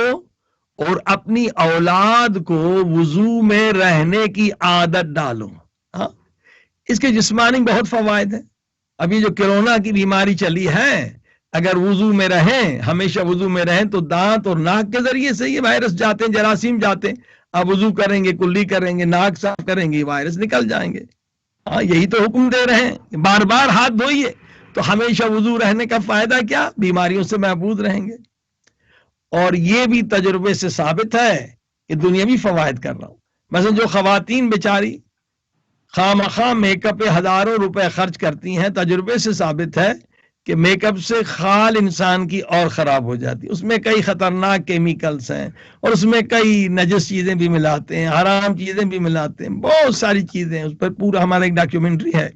اور اپنی اولاد کو وضو میں رہنے کی عادت ڈالو۔ ہاں، اس کے جسمانی بہت فوائد ہیں۔ ابھی جو کرونا کی بیماری چلی ہے، اگر وضو میں رہیں، ہمیشہ وضو میں رہیں تو دانت اور ناک کے ذریعے سے یہ وائرس جاتے ہیں، جراثیم جاتے ہیں۔ اب وضو کریں گے، کلی کریں گے، ناک صاف کریں گے، وائرس نکل جائیں گے۔ ہاں، یہی تو حکم دے رہے ہیں، بار بار ہاتھ دھوئیے۔ تو ہمیشہ وضو رہنے کا فائدہ کیا؟ بیماریوں سے محفوظ رہیں گے۔ اور یہ بھی تجربے سے ثابت ہے کہ دنیاوی فوائد کر رہا ہوں۔ مثلا جو خواتین بیچاری خواہ مخواہ میک اپ پہ ہزاروں روپے خرچ کرتی ہیں، تجربے سے ثابت ہے کہ میک اپ سے خال انسان کی اور خراب ہو جاتی ہے، اس میں کئی خطرناک کیمیکلز ہیں اور اس میں کئی نجس چیزیں بھی ملاتے ہیں، حرام چیزیں بھی ملاتے ہیں، بہت ساری چیزیں، اس پر پورا ہمارا ایک ڈاکیومنٹری ہے۔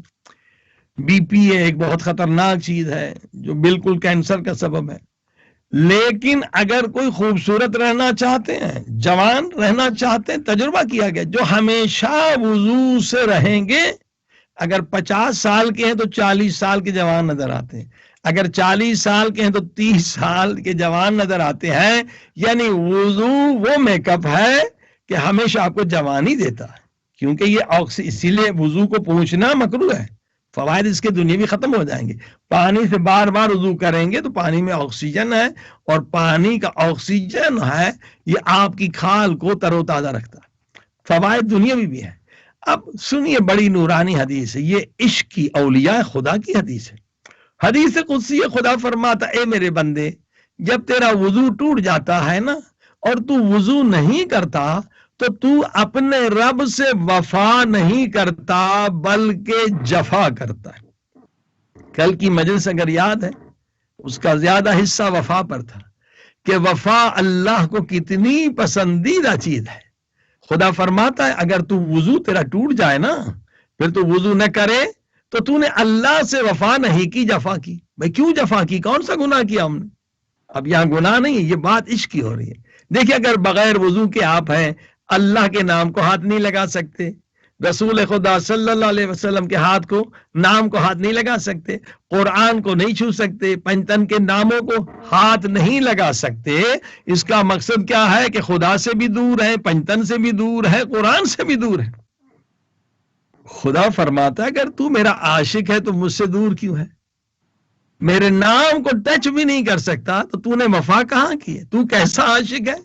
بی پی ہے، ایک بہت خطرناک چیز ہے جو بالکل کینسر کا سبب ہے۔ لیکن اگر کوئی خوبصورت رہنا چاہتے ہیں، جوان رہنا چاہتے ہیں، تجربہ کیا گیا جو ہمیشہ وضو سے رہیں گے، اگر 50 سال کے ہیں تو 40 سال کے جوان نظر آتے ہیں، اگر 40 سال کے ہیں تو 30 سال کے جوان نظر آتے ہیں۔ یعنی وضو وہ میک اپ ہے کہ ہمیشہ آپ کو جوانی دیتا ہے، کیونکہ یہ اسی لیے وضو کو پوچھنا مکروہ ہے۔ فوائد اس کے دنیاوی ختم ہو جائیں گے۔ پانی سے بار بار وضو کریں گے تو پانی میں آکسیجن ہے، اور پانی کا آکسیجن ہے یہ آپ کی کھال کو تر و تازہ رکھتا ہے۔ فوائد دنیاوی بھی ہے۔ اب سنیے، بڑی نورانی حدیث ہے، یہ عشق کی اولیاء خدا کی حدیث ہے۔ حدیث قدسی خدا فرماتا، اے میرے بندے، جب تیرا وضو ٹوٹ جاتا ہے نا اور تو وضو نہیں کرتا تو اپنے رب سے وفا نہیں کرتا بلکہ جفا کرتا ہے۔ کل کی مجلس اگر یاد ہے، اس کا زیادہ حصہ وفا پر تھا کہ وفا اللہ کو کتنی پسندیدہ چیز ہے۔ خدا فرماتا ہے اگر تو وضو تیرا ٹوٹ جائے نا، پھر تو وضو نہ کرے تو نے اللہ سے وفا نہیں کی، جفا کی۔ بھئی کیوں جفا کی؟ کون سا گناہ کیا ہم نے؟ اب یہاں گناہ نہیں ہے، یہ بات عشق کی ہو رہی ہے۔ دیکھیں، اگر بغیر وضو کے آپ ہیں، اللہ کے نام کو ہاتھ نہیں لگا سکتے، رسول خدا صلی اللہ علیہ وسلم کے ہاتھ کو، نام کو ہاتھ نہیں لگا سکتے، قرآن کو نہیں چھو سکتے، پنجتن کے ناموں کو ہاتھ نہیں لگا سکتے، اس کا مقصد کیا ہے کہ خدا سے بھی دور ہے، پنجتن سے بھی دور ہے، قرآن سے بھی دور ہے۔ خدا فرماتا ہے اگر تو میرا عاشق ہے تو مجھ سے دور کیوں ہے؟ میرے نام کو ٹچ بھی نہیں کر سکتا تو نے وفا کہاں کی ہے؟ تو کیسا عاشق ہے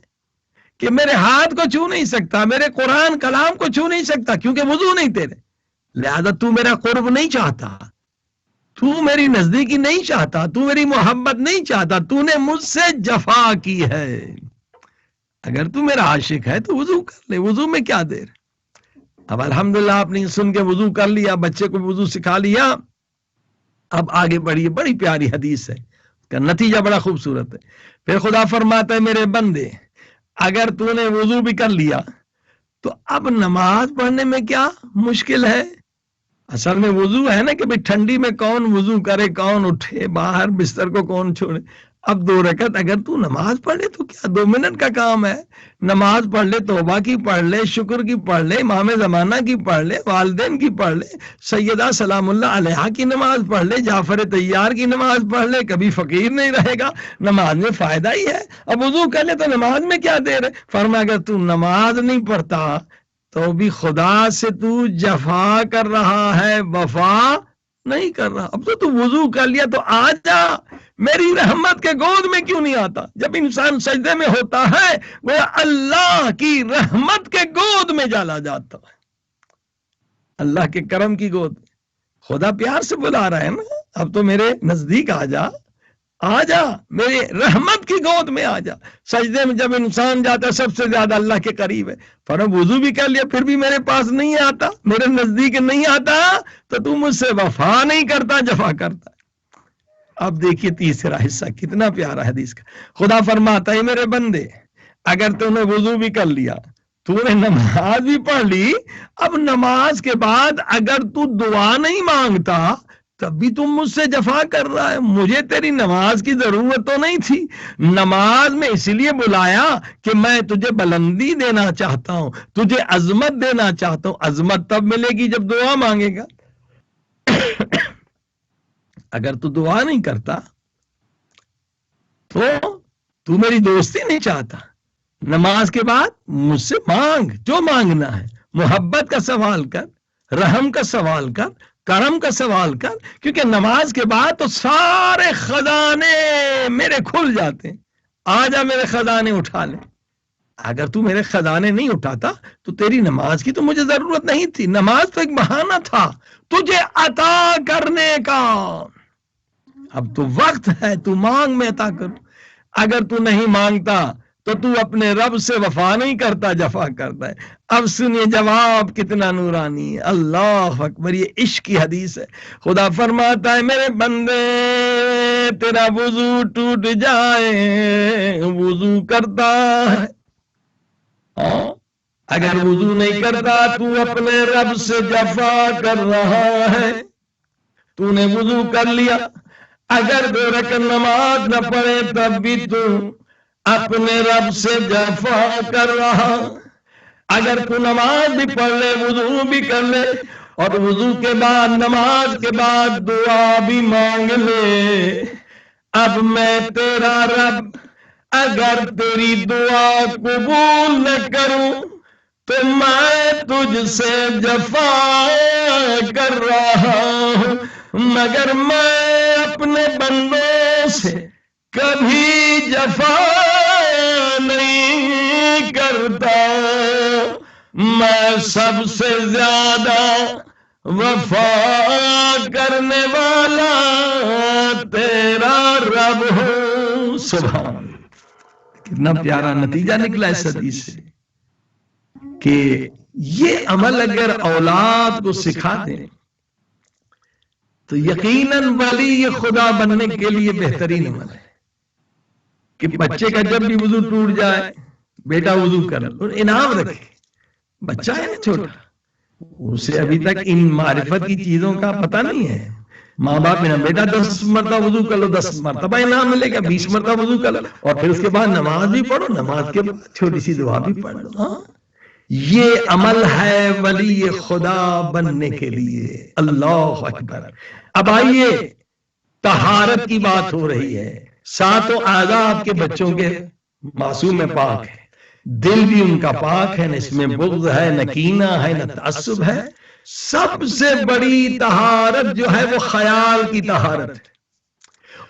کہ میرے ہاتھ کو چھو نہیں سکتا، میرے قرآن کلام کو چھو نہیں سکتا، کیونکہ وضو نہیں تیرے، لہذا تو میرا قرب نہیں چاہتا، تو میری نزدیکی نہیں چاہتا، تو میری محبت نہیں چاہتا، تو نے مجھ سے جفا کی ہے۔ اگر تو میرا عاشق ہے تو وضو کر لے، وضو میں کیا دیر؟ اب الحمدللہ آپ نے سن کے وضو کر لیا، بچے کو وضو سکھا لیا، اب آگے بڑھیے، بڑی پیاری حدیث ہے، اس کا نتیجہ بڑا خوبصورت ہے۔ پھر خدا فرماتا ہے میرے بندے، اگر تو نے وضو بھی کر لیا تو اب نماز پڑھنے میں کیا مشکل ہے؟ اصل میں وضو ہے نا کہ بھئی ٹھنڈی میں کون وضو کرے، کون اٹھے باہر، بستر کو کون چھوڑے۔ اب 2 رکعت اگر تو نماز پڑھ لے تو کیا 2 منٹ کا کام ہے؟ نماز پڑھ لے، توبہ کی پڑھ لے، شکر کی پڑھ لے، امام زمانہ کی پڑھ لے، والدین کی پڑھ لے، سیدہ سلام اللہ علیہا کی نماز پڑھ لے، جعفر طیار کی نماز پڑھ لے، کبھی فقیر نہیں رہے گا، نماز میں فائدہ ہی ہے۔ اب وضو کر لے تو نماز میں کیا دیر ہے؟ فرمایا اگر تو نماز نہیں پڑھتا تو بھی خدا سے تو جفا کر رہا ہے، وفا نہیں کر رہا۔ اب تو وضو کر لیا تو آ جا، میری رحمت کے گود میں کیوں نہیں آتا؟ جب انسان سجدے میں ہوتا ہے وہ اللہ کی رحمت کے گود میں چلا جاتا ہے، اللہ کے کرم کی گود میں۔ خدا پیار سے بلا رہا ہے نا، اب تو میرے نزدیک آ جا، آ جا میرے رحمت کی گود میں آ جا. سجدے میں جب انسان جاتا ہے سب سے زیادہ اللہ کے قریب ہے. فرمایا وضو بھی کر لیا پھر بھی میرے پاس نہیں آتا, میرے نزدیک نہیں آتا, تو مجھ سے وفا نہیں کرتا, جفا کرتا. اب دیکھیے تیسرا حصہ کتنا پیارا حدیث کا. خدا فرماتا ہے میرے بندے اگر تو نے وضو بھی کر لیا, تو نے نماز بھی پڑھ لی, اب نماز کے بعد اگر تو دعا نہیں مانگتا تب بھی تم مجھ سے جفا کر رہا ہے. مجھے تیری نماز کی ضرورت تو نہیں تھی, نماز میں اس لیے بلایا کہ میں تجھے بلندی دینا چاہتا ہوں, تجھے عظمت دینا چاہتا ہوں. عظمت تب ملے گی جب دعا مانگے گا. اگر تو دعا نہیں کرتا تو میری دوستی نہیں چاہتا. نماز کے بعد مجھ سے مانگ, جو مانگنا ہے. محبت کا سوال کر, رحم کا سوال کر, کرم کا سوال کر, کیونکہ نماز کے بعد تو سارے خزانے میرے کھل جاتے ہیں. آ جا میرے خزانے اٹھا لے. اگر تو میرے خزانے نہیں اٹھاتا تو تیری نماز کی تو مجھے ضرورت نہیں تھی. نماز تو ایک بہانہ تھا تجھے عطا کرنے کا. اب تو وقت ہے, تو مانگ میں عطا کروں. اگر تو نہیں مانگتا تو اپنے رب سے وفا نہیں کرتا, جفا کرتا ہے. اب سنیے جواب کتنا نورانی ہے. اللہ اکبر, یہ عشق کی حدیث ہے. خدا فرماتا ہے میرے بندے تیرا وضو ٹوٹ جائے, وضو کرتا ہے, اگر وضو نہیں کرتا تو اپنے رب سے جفا کر رہا ہے. تو نے وضو کر لیا, اگر 2 رکعت نماز نہ پڑھے تب بھی تو اپنے رب سے جفا کر رہا. اگر تو نماز بھی پڑھ لے, وضو بھی کر لے, اور وضو کے بعد نماز کے بعد دعا بھی مانگ لے, اب میں تیرا رب اگر تیری دعا قبول نہ کروں تو میں تجھ سے جفا کر رہا ہوں. مگر میں اپنے بندوں سے کبھی جفا نہیں کرتا, میں سب سے زیادہ وفا کرنے والا تیرا رب ہوں. سبحان اللہ, کتنا پیارا نتیجہ نکلا اس حدیث سے کہ یہ عمل اگر اولاد کو سکھا دیں تو یقیناً ولی خدا بننے کے لیے بہترین عمل ہے. کہ بچے کا جب بھی وضو ٹوٹ جائے بیٹا وضو کر, اور انعام رکھے. بچہ ہے نا چھوٹا, اسے ابھی تک ان معرفت کی چیزوں کا پتہ نہیں ہے. ماں باپ میں بیٹا 10 مرتبہ وضو کر لو, 10 مرتبہ انعام ملے گا, 20 مرتبہ وضو کر لو, اور پھر اس کے بعد نماز بھی پڑھو, نماز کے بعد چھوٹی سی دعا بھی پڑھ لو. یہ عمل ہے ولی خدا بننے کے لیے. اللہ اکبر. اب آئیے طہارت کی بات ہو رہی ہے. 7 اعضاء آپ کے بچوں کے معصوم پاک ہے, دل بھی ان کا پاک ہے, نہ اس میں بغض ہے, نہ کینہ ہے, نہ تعصب ہے. سب سے بڑی طہارت جو ہے وہ خیال کی طہارت ہے,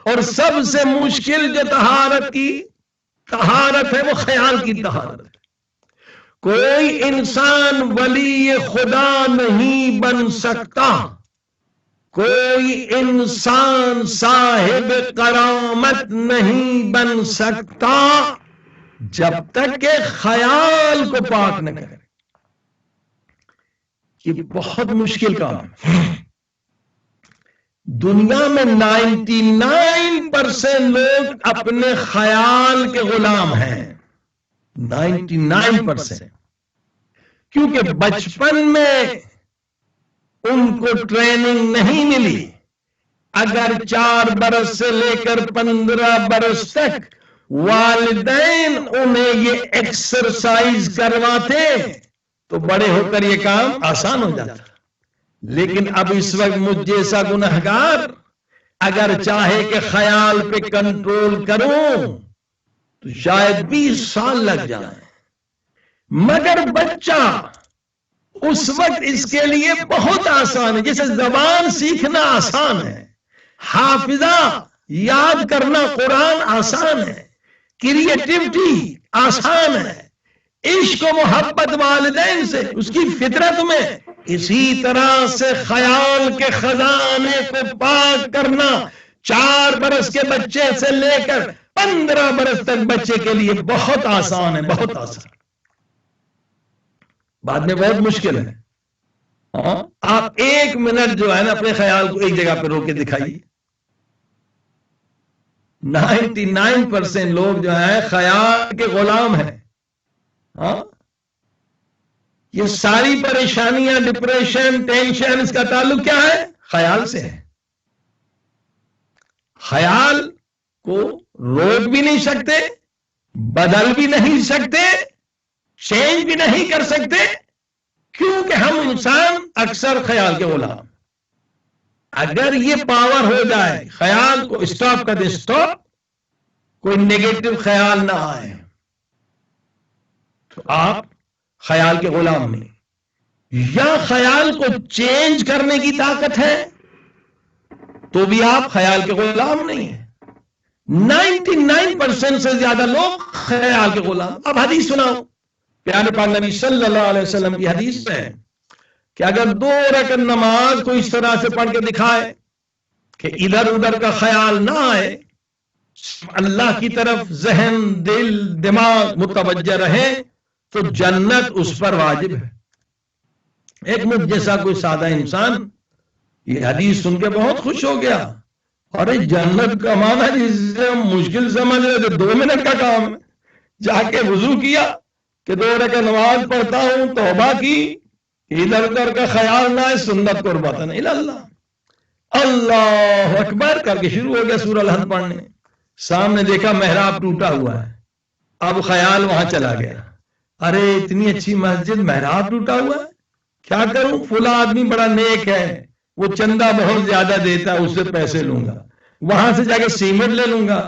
اور سب سے مشکل جو طہارت ہے وہ خیال کی طہارت ہے. کوئی انسان ولی خدا نہیں بن سکتا, کوئی انسان صاحب کرامت نہیں بن سکتا جب تک کہ خیال کو پاک نہ کرے. یہ بہت مشکل کام ہے. دنیا میں 99% لوگ اپنے خیال کے غلام ہیں. 99%. کیونکہ بچپن میں ان کو ٹریننگ نہیں ملی. اگر 4 برس سے لے کر 15 برس تک والدین انہیں یہ ایکسرسائز کرواتے تو بڑے ہو کر یہ کام آسان ہو جاتا. لیکن اب اس وقت مجھ جیسا گنہگار اگر چاہے کہ خیال پہ کنٹرول کروں تو شاید 20 سال لگ جائیں. مگر بچہ اس وقت اس کے لیے بہت آسان ہے. جیسے زبان سیکھنا آسان ہے, حافظہ یاد کرنا قرآن آسان ہے, کریٹیوٹی آسان ہے, عشق و محبت والدین سے اس کی فطرت میں, اسی طرح سے خیال کے خزانے کو پاک کرنا 4 برس کے بچے سے لے کر 15 برس تک بچے کے لیے بہت آسان ہے، بہت آسان، بعد میں بہت مشکل ہے۔ آپ 1 منٹ جو ہے نا اپنے خیال کو ایک جگہ پہ روک کے دکھائیے۔ 99% لوگ جو ہیں خیال کے غلام ہیں۔ یہ ساری پریشانیاں، ڈپریشن، ٹینشن، اس کا تعلق کیا ہے؟ خیال سے ہے۔ خیال کو روک بھی نہیں سکتے، بدل بھی نہیں سکتے، چینج بھی نہیں کر سکتے، کیونکہ ہم انسان اکثر خیال کے غلام۔ اگر یہ پاور ہو جائے خیال کو اسٹاپ کر دے، اسٹاپ، کوئی نیگیٹو خیال نہ آئے، تو آپ خیال کے غلام نہیں۔ یا خیال کو چینج کرنے کی طاقت ہے تو بھی آپ خیال کے غلام نہیں ہیں۔ 99% سے زیادہ لوگ خیال کے غلام۔ اب حدیث سناؤ، پیارے پاک نبی صلی اللہ علیہ وسلم کی حدیث ہے کہ اگر 2 رکعت نماز کو اس طرح سے پڑھ کے دکھائے کہ ادھر ادھر کا خیال نہ آئے، اللہ کی طرف ذہن، دل، دماغ متوجہ رہے، تو جنت اس پر واجب ہے۔ ایک مجھ جیسا کوئی سادہ انسان یہ حدیث سن کے بہت خوش ہو گیا، اور جنت کا معنی جسے ہم مشکل سمجھ رہے تھے 2 منٹ کا کام ہے، جا کے وضو کیا کہ 2 رکعت نماز پڑھتا ہوں، توبہ کی، ادھر ادھر کا خیال نہ ہے، سنت قربتاً الی اللہ، اللہ اکبر کر کے شروع ہو گیا سورہ الحد پڑھنے۔ سامنے دیکھا محراب ٹوٹا ہوا ہے، اب خیال وہاں چلا گیا، ارے اتنی اچھی مسجد، محراب ٹوٹا ہوا ہے، کیا کروں، فلاں آدمی بڑا نیک ہے، وہ چندہ بہت زیادہ دیتا ہے، اس سے پیسے لوں گا، وہاں سے جا کے سیمنٹ لے لوں گا،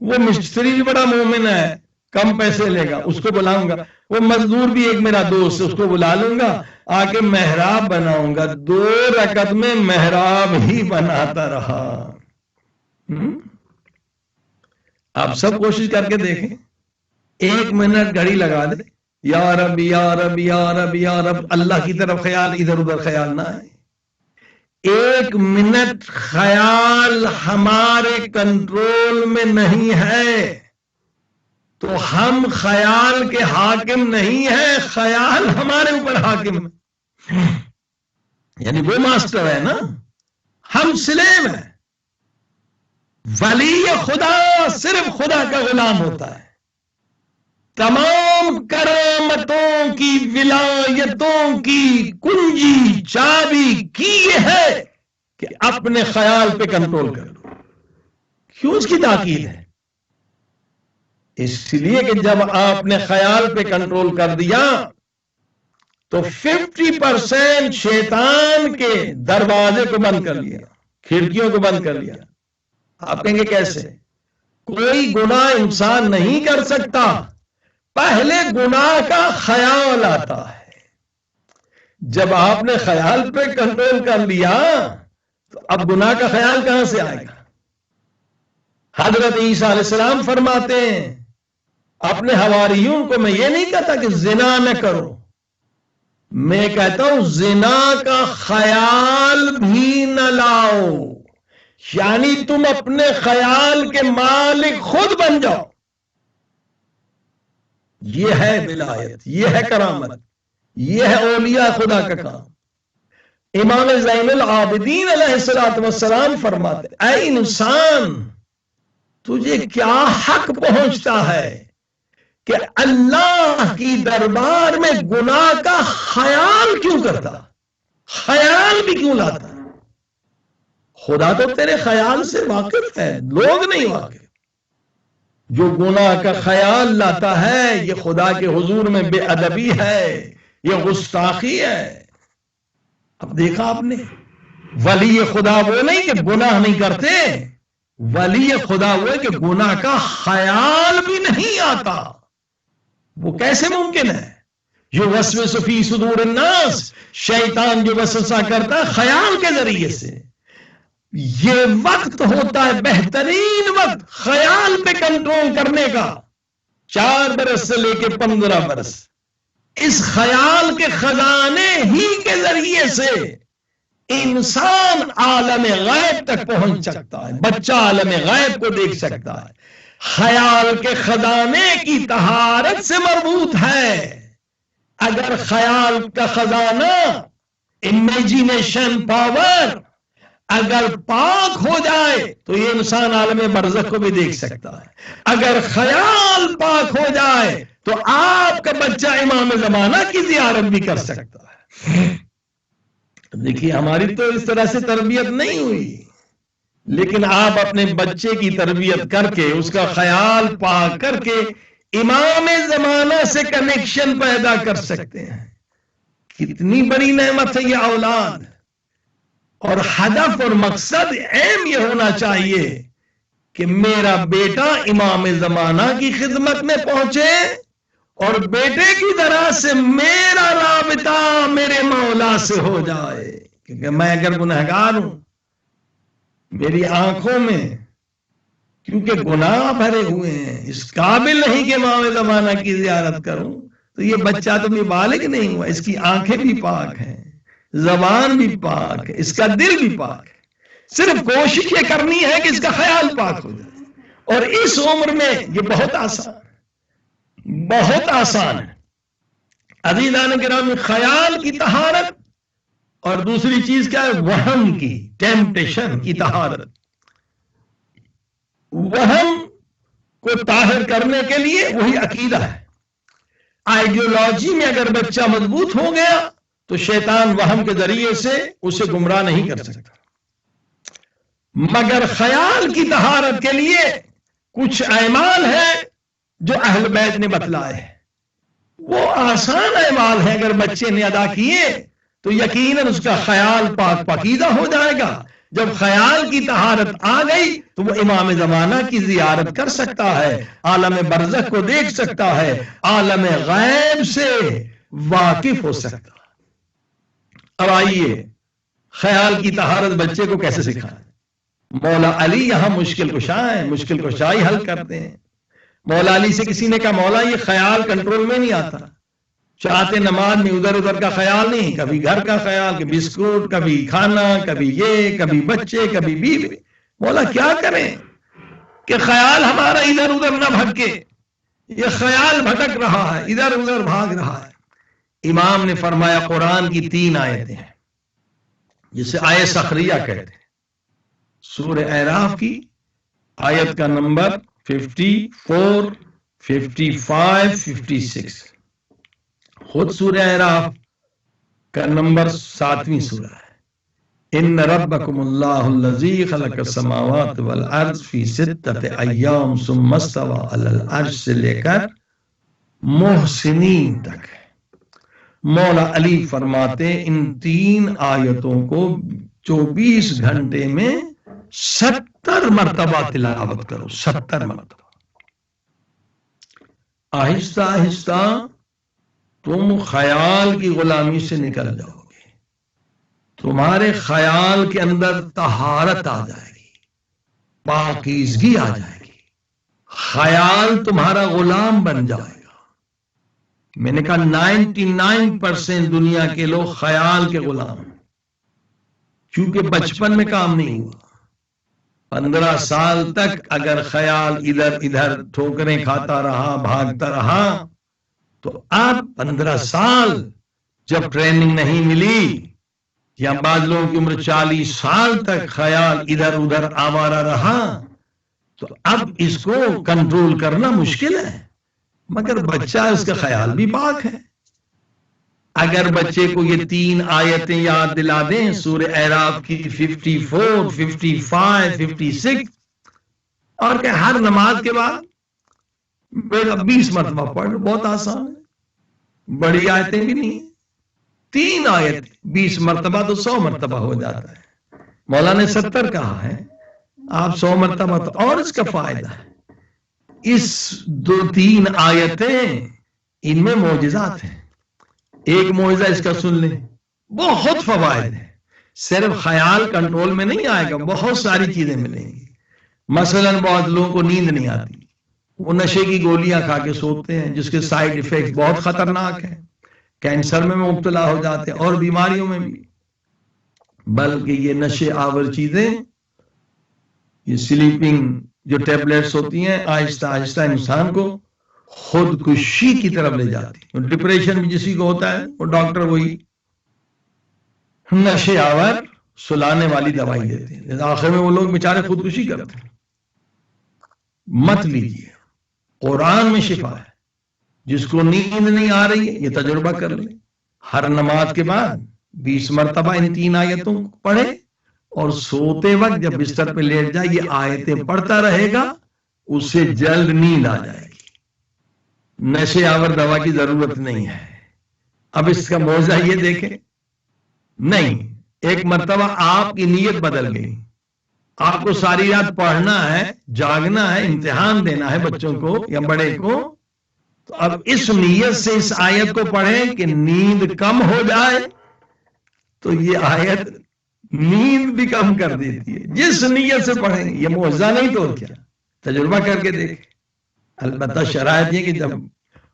وہ مستری بھی بڑا مومن ہے، کم پیسے لے گا، اس کو بلاؤں گا، وہ مزدور بھی ایک میرا دوست ہے، اس کو بلا لوں گا، آ کے محراب بناؤں گا۔ 2 رکعت میں محراب ہی بناتا رہا۔ آپ سب کوشش کر کے دیکھیں، 1 منٹ گھڑی لگا دے، یا رب یا رب یا رب یا رب، اللہ کی طرف خیال، ادھر ادھر خیال نہ آئے۔ 1 منٹ خیال ہمارے کنٹرول میں نہیں ہے تو ہم خیال کے حاکم نہیں ہیں، خیال ہمارے اوپر حاکم ہے، یعنی وہ ماسٹر ہے نا، ہم سلیو ہیں۔ ولی خدا صرف خدا کا غلام ہوتا ہے۔ تمام کرامتوں کی، ولایتوں کی کنجی، چابی کی یہ ہے کہ اپنے خیال پہ کنٹرول کر لو۔ کیوں اس کی تاکید ہے؟ اس لیے کہ جب آپ نے خیال پہ کنٹرول کر دیا تو 50% شیطان کے دروازے کو بند کر لیا، کھڑکیوں کو بند کر لیا۔ آپ کہیں گے کیسے؟ کوئی گناہ انسان نہیں کر سکتا، پہلے گناہ کا خیال آتا ہے۔ جب آپ نے خیال پہ کنٹرول کر لیا تو اب گناہ کا خیال کہاں سے آئے گا؟ حضرت عیسیٰ علیہ السلام فرماتے ہیں اپنے حواریوں کو، میں یہ نہیں کہتا کہ زنا نہ کرو، میں کہتا ہوں زنا کا خیال بھی نہ لاؤ، یعنی تم اپنے خیال کے مالک خود بن جاؤ۔ یہ ہے ولایت، یہ ہے کرامت، یہ ہے اولیاء خدا کا کام۔ امام زین العابدین علیہ السلام فرماتے اے انسان، تجھے کیا حق پہنچتا ہے کہ اللہ کی دربار میں گناہ کا خیال کیوں کرتا، خیال بھی کیوں لاتا؟ خدا تو تیرے خیال سے واقف ہے، لوگ نہیں واقف۔ جو گناہ کا خیال لاتا ہے یہ خدا کے حضور میں بے ادبی ہے، یہ گستاخی ہے۔ اب دیکھا آپ نے، ولی خدا وہ نہیں کہ گناہ نہیں کرتے، ولی خدا وہ کہ گناہ کا خیال بھی نہیں آتا۔ وہ کیسے ممکن ہے؟ جو وسوس فی صدور الناس، شیطان جو وسوسہ کرتا ہے خیال کے ذریعے سے، یہ وقت ہوتا ہے بہترین وقت خیال پہ کنٹرول کرنے کا، 4 برس سے لے کے 15 برس۔ اس خیال کے خزانے ہی کے ذریعے سے انسان عالم غیب تک پہنچ سکتا ہے، بچہ عالم غیب کو دیکھ سکتا ہے، خیال کے خزانے کی طہارت سے مربوط ہے۔ اگر خیال کا خزانہ، امیجینیشن پاور اگر پاک ہو جائے تو یہ انسان عالم برزخ کو بھی دیکھ سکتا ہے۔ اگر خیال پاک ہو جائے تو آپ کا بچہ امام زمانہ کی زیارت بھی کر سکتا ہے۔ دیکھیے ہماری تو اس طرح سے تربیت نہیں ہوئی، لیکن آپ اپنے بچے کی تربیت کر کے، اس کا خیال پاک کر کے امام زمانہ سے کنیکشن پیدا کر سکتے ہیں۔ کتنی بڑی نعمت ہے یہ اولاد، اور ہدف اور مقصد اہم یہ ہونا چاہیے کہ میرا بیٹا امام زمانہ کی خدمت میں پہنچے، اور بیٹے کی طرح سے میرا رابطہ میرے مولا سے ہو جائے، کیونکہ میں اگر گنہگار ہوں، میری آنکھوں میں کیونکہ گناہ بھرے ہوئے ہیں، اس قابل نہیں کہ امام زمانہ کی زیارت کروں، تو یہ بچہ تو بھی بالغ نہیں ہوا، اس کی آنکھیں بھی پاک ہیں، زبان بھی پاک ہے، اس کا دل بھی پاک ہے، صرف کوشش یہ کرنی ہے کہ اس کا خیال پاک ہو جائے۔ اور اس عمر میں یہ بہت آسان ہے۔ عزیزان گرامی، خیال کی طہارت، اور دوسری چیز کیا ہے؟ وہم کی، ٹیمپٹیشن کی طہارت۔ وہم کو طاہر کرنے کے لیے وہی عقیدہ ہے۔ آئیڈیولوجی میں اگر بچہ مضبوط ہو گیا تو شیطان وہم کے ذریعے سے اسے گمراہ نہیں کر سکتا، مگر خیال کی طہارت کے لیے کچھ اعمال ہیں جو اہل بیت نے بتلائے ہیں۔ وہ آسان اعمال ہیں، اگر بچے نے ادا کیے تو یقیناً اس کا خیال پاک پاکیزہ ہو جائے گا۔ جب خیال کی طہارت آ گئی تو وہ امام زمانہ کی زیارت کر سکتا ہے، عالم برزخ کو دیکھ سکتا ہے، عالم غیب سے واقف ہو سکتا ہے۔ اب آئیے خیال کی طہارت بچے کو کیسے سکھائیں؟ مولا علی یہاں مشکل کشا ہے، مشکل کشائی حل کرتے ہیں۔ مولا علی سے کسی نے کہا مولا یہ خیال کنٹرول میں نہیں آتا، چاہتے نماز میں ادھر ادھر کا خیال نہیں، کبھی گھر کا خیال، کہ بسکٹ، کبھی کھانا، کبھی یہ، کبھی بچے، کبھی بیوی۔ مولا کیا کریں کہ خیال ہمارا ادھر ادھر نہ بھٹکے، یہ خیال بھٹک رہا ہے، ادھر ادھر بھاگ رہا ہے۔ امام نے فرمایا قرآن کی 3 آیتیں ہیں جسے آیت سخریہ کہتے ہیں، سورہ اعراف کی آیت کا نمبر 54، 55، 56، خود سورہ اعراف کا نمبر 7ویں سورہ ہے۔ ان ربکم اللہ الذی خلق السماوات والارض فی 6 ایام ثم استوى علی العرش سے لے کر محسنین تک۔ مولا علی فرماتے ان 3 آیتوں کو 24 گھنٹے میں 70 مرتبہ تلاوت کرو، 70 مرتبہ۔ آہستہ آہستہ تم خیال کی غلامی سے نکل جاؤ گے، تمہارے خیال کے اندر طہارت آ جائے گی، پاکیزگی آ جائے گی، خیال تمہارا غلام بن جائے گا۔ میں نے کہا 99% دنیا کے لوگ خیال کے غلام ہیں، کیونکہ بچپن میں کام نہیں ہوا۔ 15 سال تک اگر خیال ادھر ادھر ٹھوکریں کھاتا رہا، بھاگتا رہا، تو اب 15 سال جب ٹریننگ نہیں ملی، یا بعض لوگوں کی عمر 40 سال تک خیال ادھر ادھر آوارہ رہا، تو اب اس کو کنٹرول کرنا مشکل ہے۔ مگر بچہ اس کا خیال بھی پاک ہے۔ اگر بچے کو یہ 3 آیتیں یاد دلا دیں، سورہ اعراف کی 54، 55، 56، اور کہ ہر نماز کے بعد 20 مرتبہ پڑھ لو، بہت آسان ہے، بڑی آیتیں بھی نہیں، 3 آیت 20 مرتبہ تو 100 مرتبہ ہو جاتا ہے۔ مولا نے 70 کہا ہے، آپ 100 مرتبہ، تو اور اس کا فائدہ ہے۔ اس 2-3 آیتیں ان میں معجزات ہیں۔ ایک معجزہ اس کا سن لیں، بہت فوائد ہیں، صرف خیال کنٹرول میں نہیں آئے گا، بہت ساری چیزیں ملیں گی۔ مثلا بہت لوگوں کو نیند نہیں آتی، وہ نشے کی گولیاں کھا کے سوتے ہیں جس کے سائیڈ ایفیکٹ بہت خطرناک ہیں، کینسر میں مبتلا ہو جاتے ہیں اور بیماریوں میں بھی۔ بلکہ یہ نشے آور چیزیں، یہ سلیپنگ جو ٹیبلیٹس ہوتی ہیں، آہستہ آہستہ انسان کو خودکشی کی طرف لے جاتی. ڈپریشن بھی جسی کو ہوتا ہے وہ ڈاکٹر وہی نشے آور سلانے والی دوائی دیتے ہیں، آخر میں وہ لوگ بیچارے خودکشی کرتے ہیں. مت لیجیے، قرآن میں شفا ہے. جس کو نیند نہیں آ رہی ہے یہ تجربہ کر لیں، ہر نماز کے بعد 20 مرتبہ ان 3 آیتوں کو پڑھے اور سوتے وقت جب بستر پہ لیٹ جائے یہ آیتیں پڑھتا رہے گا، اسے جلد نیند آ جائے گی. نشے آور دوا کی ضرورت نہیں ہے. اب اس کا موضوع یہ دیکھیں، نہیں، ایک مرتبہ آپ کی نیت بدل گئی، آپ کو ساری رات پڑھنا ہے، جاگنا ہے، امتحان دینا ہے بچوں کو یا بڑے کو، تو اب اس نیت سے اس آیت کو پڑھیں کہ نیند کم ہو جائے، تو یہ آیت نیند بھی کم کر دیتی ہے. جس نیت سے پڑھیں یہ معجزہ نہیں تو کیا، تجربہ کر کے دیکھیں. البتہ شرائط یہ کہ جب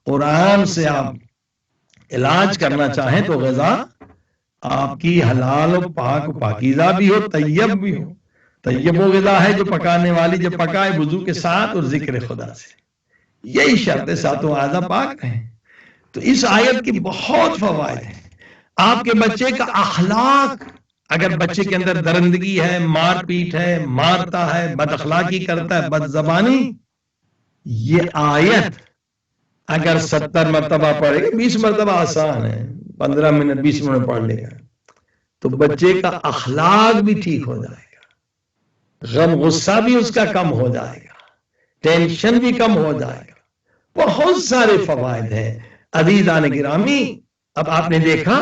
قرآن سے آپ علاج کرنا چاہیں تو غذا آپ کی حلال و پاک و پاکیزہ بھی ہو، طیب بھی ہو. طیب و غذا ہے جو پکانے والی جب پکائے وضو کے ساتھ اور ذکر خدا سے، یہی شرط ساتوں اعضاء پاک ہیں. تو اس آیت کی بہت فوائد ہیں. آپ کے بچے کا اخلاق، اگر بچے کے اندر درندگی ہے، مار پیٹ ہے، مارتا ہے، بد اخلاقی کرتا ہے، بد زبانی، یہ آیت اگر 70 مرتبہ پڑھے گا، 20 مرتبہ آسان ہے، 15 منٹ 20 منٹ پڑھ لے گا، تو بچے کا اخلاق بھی ٹھیک ہو جائے گا، غم غصہ بھی اس کا کم ہو جائے گا، ٹینشن بھی کم ہو جائے گا. بہت سارے فوائد ہیں. عزیزان گرامی، اب آپ نے دیکھا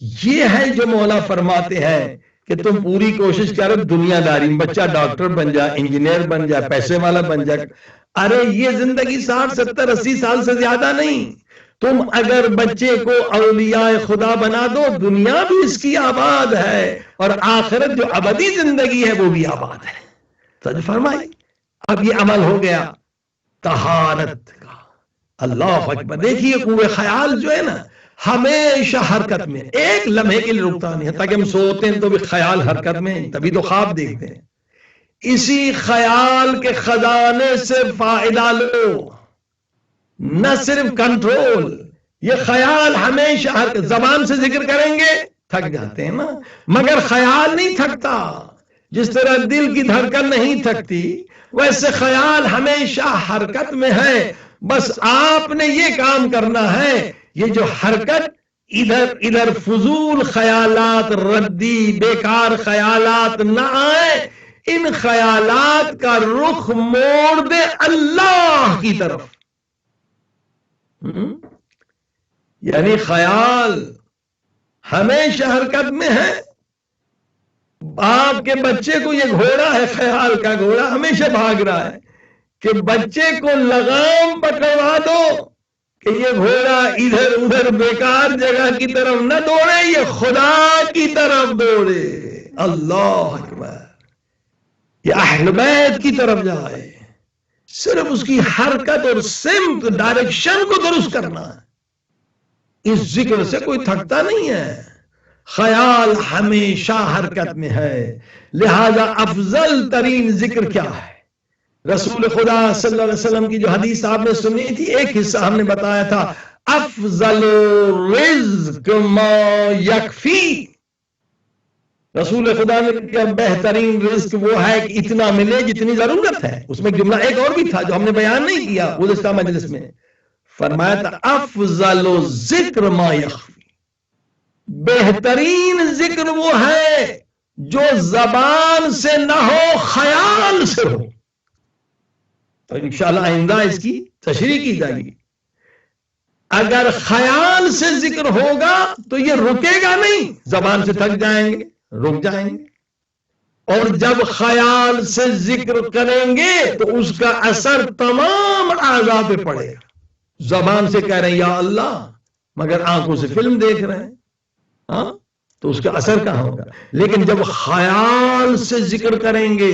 یہ ہے جو مولا فرماتے ہیں کہ تم پوری کوشش کرو دنیا داری میں، بچہ ڈاکٹر بن جائے، انجینئر بن جائے، پیسے والا بن جائے. ارے یہ زندگی 60 70 80 سال سے زیادہ نہیں. تم اگر بچے کو اولیاء خدا بنا دو، دنیا بھی اس کی آباد ہے اور آخرت جو ابدی زندگی ہے وہ بھی آباد ہے. تو فرمائی اب یہ عمل ہو گیا طہارت کا. اللہ اکبر. دیکھیے قوہ خیال جو ہے نا ہمیشہ حرکت میں، ایک لمحے کے لیے رکتا نہیں ہے. تاکہ ہم سوتے ہیں تو بھی خیال حرکت میں، تبھی تو خواب دیکھتے ہیں. اسی خیال کے خزانے سے فائدہ لو، نہ صرف کنٹرول. یہ خیال ہمیشہ حرکت، زبان سے ذکر کریں گے تھک جاتے ہیں نا، مگر خیال نہیں تھکتا. جس طرح دل کی دھڑکن نہیں تھکتی ویسے خیال ہمیشہ حرکت میں ہے. بس آپ نے یہ کام کرنا ہے، یہ جو حرکت ادھر ادھر فضول خیالات، ردی بیکار خیالات نہ آئے، ان خیالات کا رخ موڑ دے اللہ کی طرف. یعنی خیال ہمیشہ حرکت میں ہے. آپ کے بچے کو یہ گھوڑا ہے، خیال کا گھوڑا ہمیشہ بھاگ رہا ہے، کہ بچے کو لگام پکڑوا دو کہ یہ گھوڑا ادھر ادھر بیکار جگہ کی طرف نہ دوڑے، یہ خدا کی طرف دوڑے. اللہ اکبر. یہ اہل بیت کی طرف جائے. صرف اس کی حرکت اور سمت، ڈائریکشن کو درست کرنا ہے. اس ذکر سے کوئی تھکتا نہیں ہے. خیال ہمیشہ حرکت میں ہے. لہذا افضل ترین ذکر کیا ہے؟ رسول خدا صلی اللہ علیہ وسلم کی جو حدیث آپ نے سنی تھی، ایک حصہ ہم نے بتایا تھا، افضل رزق ما یکفی. رسول خدا نے کہا بہترین رزق وہ ہے کہ اتنا ملے جتنی ضرورت ہے. اس میں جملہ ایک اور بھی تھا جو ہم نے بیان نہیں کیا گزشتہ مجلس میں. فرمایا تھا افضل ذکر ما یخفی، بہترین ذکر وہ ہے جو زبان سے نہ ہو، خیال سے ہو. تو انشاءاللہ آئندہ اس کی تشریح کی جائے گی. اگر خیال سے ذکر ہوگا تو یہ رکے گا نہیں، زبان سے تھک جائیں گے، رک جائیں گے. اور جب خیال سے ذکر کریں گے تو اس کا اثر تمام اعضاء پہ پڑے گا. زبان سے کہہ رہے ہیں یا اللہ، مگر آنکھوں سے فلم دیکھ رہے ہیں، ہاں تو اس کا اثر کہاں ہوگا. لیکن جب خیال سے ذکر کریں گے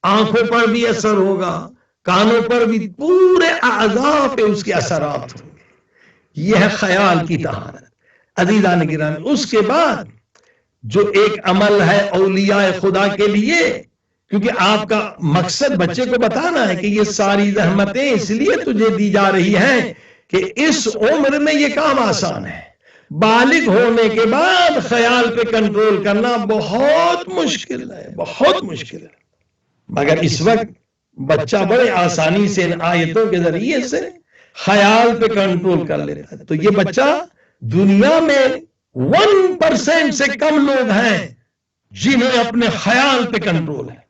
آنکھوں پر بھی اثر ہوگا، کانوں پر بھی، پورے اعضاء پہ اس کے اثرات ہوں گے. یہ ہے خیال کی طہارت. عزیزان گرامی، اس کے بعد جو ایک عمل ہے اولیاء خدا کے لیے، کیونکہ آپ کا مقصد بچے کو بتانا ہے کہ یہ ساری زحمتیں اس لیے تجھے دی جا رہی ہیں کہ اس عمر میں یہ کام آسان ہے، بالغ ہونے کے بعد خیال پہ کنٹرول کرنا بہت مشکل ہے، بہت مشکل ہے، مگر اس وقت بچہ بڑے آسانی سے ان آیتوں کے ذریعے سے خیال پہ کنٹرول کر لیتا ہے۔ تو یہ بچہ دنیا میں 1% سے کم لوگ ہیں جنہیں اپنے خیال پہ کنٹرول ہے۔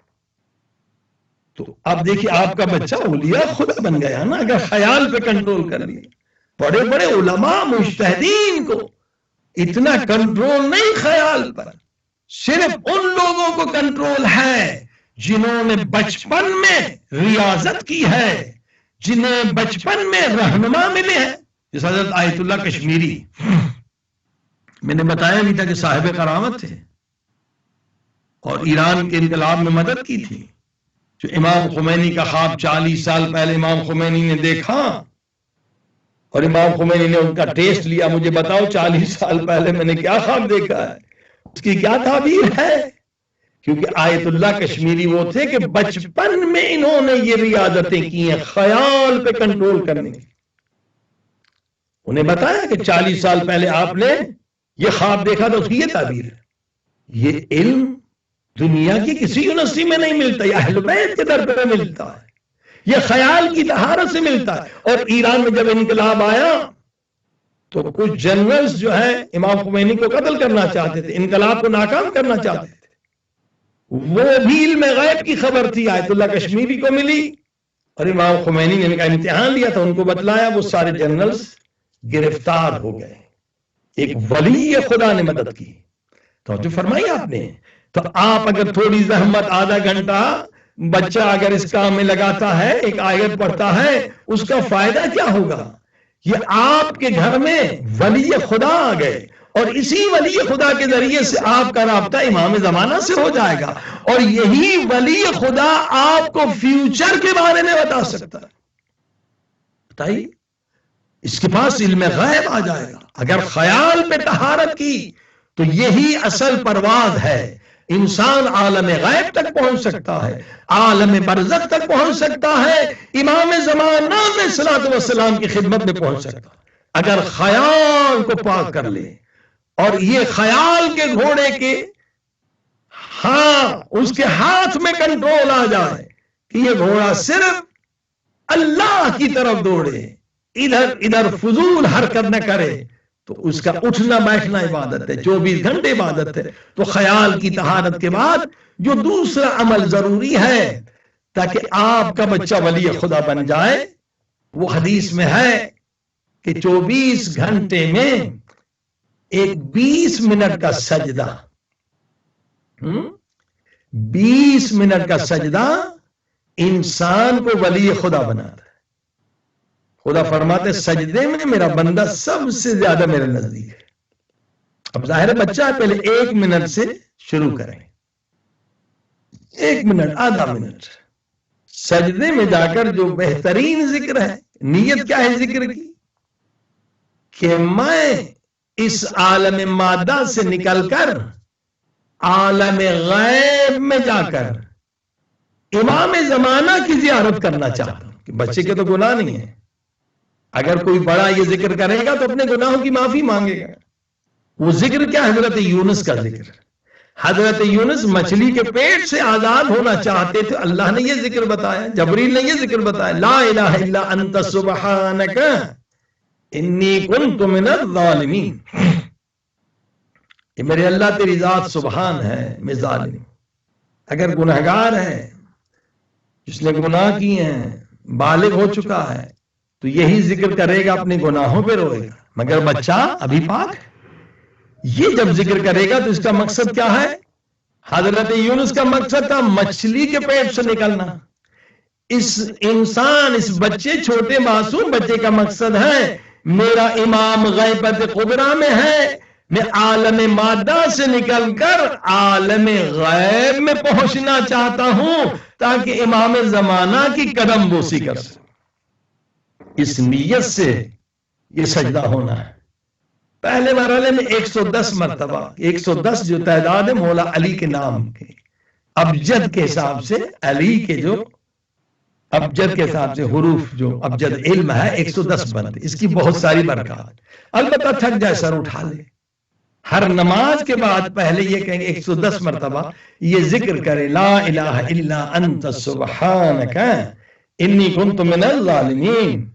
تو اب دیکھیے آپ کا بچہ اولیاء خدا بن گیا نا، اگر خیال پہ کنٹرول کر لیا۔ بڑے بڑے علماء مجتہدین کو اتنا کنٹرول نہیں خیال پر، صرف ان لوگوں کو کنٹرول ہے جنہوں نے بچپن میں ریاضت کی ہے، جنہیں بچپن میں رہنما ملے ہیں، جس حضرت آیت اللہ کشمیری میں نے بتایا بھی تھا کہ صاحب کرامت تھے اور ایران کے انقلاب میں مدد کی تھی۔ جو امام خمینی کا خواب 40 سال پہلے امام خمینی نے دیکھا اور امام خمینی نے ان کا ٹیسٹ لیا، مجھے بتاؤ 40 سال پہلے میں نے کیا خواب دیکھا ہے، اس کی کیا تعبیر ہے؟ کیونکہ آیت اللہ کشمیری وہ تھے کہ بچپن میں انہوں نے یہ ریاضتیں کی ہیں خیال پہ کنٹرول کرنے کی۔ انہیں بتایا کہ 40 سال پہلے آپ نے یہ خواب دیکھا تو اس کی یہ تعبیر ہے۔ یہ علم دنیا کی کسی یونیورسٹی میں نہیں ملتا، یہ اہل بیت کے در پہ ملتا ہے، یہ خیال کی طہارت سے ملتا ہے۔ اور ایران میں جب انقلاب آیا تو کچھ جنرلز جو ہے امام خمینی کو قتل کرنا چاہتے تھے، انقلاب کو ناکام کرنا چاہتے تھے، وہ بھی علم غیب کی خبر تھی، آیت اللہ کشمیری کو ملی اور امام خمینی نے ان کا امتحان لیا تھا، ان کو بتلایا، وہ سارے جنرلز گرفتار ہو گئے۔ ایک ولی خدا نے مدد کی، تو جو فرمائی آپ نے، تو آپ اگر تھوڑی زحمت آدھا گھنٹہ بچہ اگر اس کام میں لگاتا ہے، ایک آیت پڑھتا ہے، اس کا فائدہ کیا ہوگا؟ یہ آپ کے گھر میں ولی خدا آ گئے اور اسی ولی خدا کے ذریعے سے آپ کا رابطہ امام زمانہ سے ہو جائے گا، اور یہی ولی خدا آپ کو فیوچر کے بارے میں بتا سکتا ہے۔ بتائیے، اس کے پاس علم غیب آ جائے گا اگر خیال پہ طہارت کی، تو یہی اصل پرواز ہے۔ انسان عالم غیب تک پہنچ سکتا ہے، عالم برزخ تک پہنچ سکتا ہے، امام زمانہ علیہ الصلوۃ والسلام کی خدمت میں پہنچ سکتا ہے اگر خیال کو پاک کر لے۔ اور یہ خیال کے گھوڑے کے اس کے ہاتھ میں کنٹرول آ جائے کہ یہ گھوڑا صرف اللہ کی طرف دوڑے، ادھر ادھر فضول حرکت نہ کرے، تو اس کا اٹھنا بیٹھنا عبادت ہے، 24 گھنٹے عبادت ہے۔ تو خیال کی طہارت کے بعد جو دوسرا عمل ضروری ہے تاکہ آپ کا بچہ ولی خدا بن جائے، وہ حدیث میں ہے کہ 24 گھنٹے میں ایک 20 منٹ کا سجدہ، 20 منٹ کا سجدہ انسان کو ولی خدا بناتا ہے۔ خدا فرماتے سجدے میں میرا بندہ سب سے زیادہ میرے نزدیک ہے۔ اب ظاہر بچہ پہلے 1 منٹ سے شروع کریں، 1 منٹ، آدھا منٹ سجدے میں جا کر جو بہترین ذکر ہے، نیت کیا ہے ذکر کی؟ کہ میں اس عالم مادہ سے نکل کر عالم غیب میں جا کر امام زمانہ کی زیارت کرنا چاہتا ہوں۔ کہ بچے کے تو گناہ نہیں ہے، اگر کوئی بڑا یہ ذکر کرے گا تو اپنے گناہوں کی معافی مانگے گا۔ وہ ذکر کیا؟ حضرت یونس کا ذکر۔ حضرت یونس مچھلی کے پیٹ سے آزاد ہونا چاہتے تھے، اللہ نے یہ ذکر بتایا، جبریل نے یہ ذکر بتایا، لا الہ الا انت سبحانک انی کنت من الظالمین۔ کہ میرے اللہ تیری ذات سبحان ہے، میں ظالم۔ اگر گنہگار ہے، جس نے گناہ کیے ہیں، بالغ ہو چکا ہے، تو یہی ذکر کرے گا، اپنے گناہوں پہ روئے گا۔ مگر بچہ ابھی پاک ہے، یہ جب ذکر کرے گا تو اس کا مقصد کیا ہے؟ حضرت یونس کا مقصد تھا مچھلی کے پیٹ سے نکلنا۔ اس انسان، اس بچے، چھوٹے معصوم بچے کا مقصد ہے میرا امام غیبت قبرا میں ہے، میں عالم مادہ سے نکل کر عالم غیب میں پہنچنا چاہتا ہوں تاکہ امام زمانہ کی قدم بوسی کر سکوں۔ اس نیت سے یہ سجدہ ہونا ہے۔ پہلے مرحلے میں 110 مرتبہ، 110 جو تعداد ہے مولا علی کے نام کے، ابجد کے حساب سے علی کے جو ابجد کے حساب سے حروف جو ابجد علم ہے 110 بنتے، اس کی بہت ساری برکات۔ البتہ تھک جائے سر اٹھا لے، ہر نماز کے بعد پہلے یہ کہیں گے 110 مرتبہ یہ ذکر کرے، لا الہ الا انت سبحانک انی کنت من الظالمین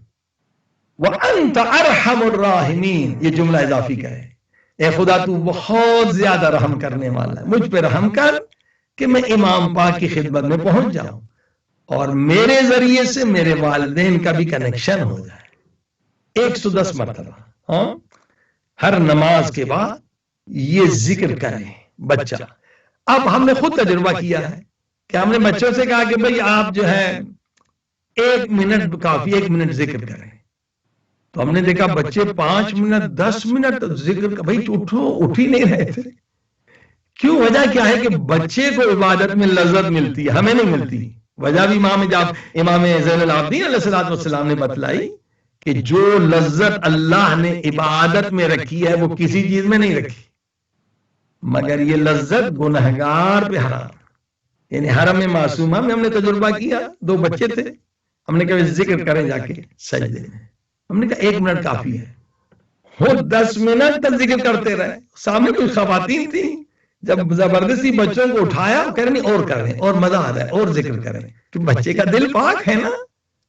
وانت ارحم الراحمین، یہ جملہ اضافی کا ہے، اے خدا تو بہت زیادہ رحم کرنے والا ہے، مجھ پہ رحم کر کہ میں امام پاک کی خدمت میں پہنچ جاؤں اور میرے ذریعے سے میرے والدین کا بھی کنیکشن ہو جائے۔ 110 مرتبہ ہاں ہر نماز کے بعد یہ ذکر کریں بچہ۔ اب ہم نے خود تجربہ کیا ہے کہ ہم نے بچوں سے کہا کہ بھئی آپ جو ہے 1 منٹ کافی، 1 منٹ ذکر کریں، تو ہم نے دیکھا بچے 5 منٹ 10 منٹ ذکر کا، بھئی اٹھو، اٹھ ہی نہیں رہے تھے۔ کیوں؟ وجہ کیا ہے کہ بچے کو عبادت میں لذت ملتی ہے، ہمیں نہیں ملتی۔ وجہ بھی امام زین العابدین علیہ السلام نے بتلائی کہ جو لذت اللہ نے عبادت میں رکھی ہے وہ کسی چیز میں نہیں رکھی، مگر یہ لذت گنہگار پہ حرام۔ یعنی حرم معصومہ میں ہم نے تجربہ کیا، 2 بچے تھے، ہم نے کہا ذکر کریں جا کے سجدے میں، ہم نے کہا 1 منٹ کافی ہے، وہ 10 منٹ تک ذکر کرتے رہے۔ سامنے کوئی خواتین تھی، جب زبردستی بچوں کو اٹھایا کہہ رہے نہیں اور کر رہے ہیں، اور مزہ آ رہا ہے، اور ذکر کر رہے ہیں، کہ بچے کا دل پاک ہے نا،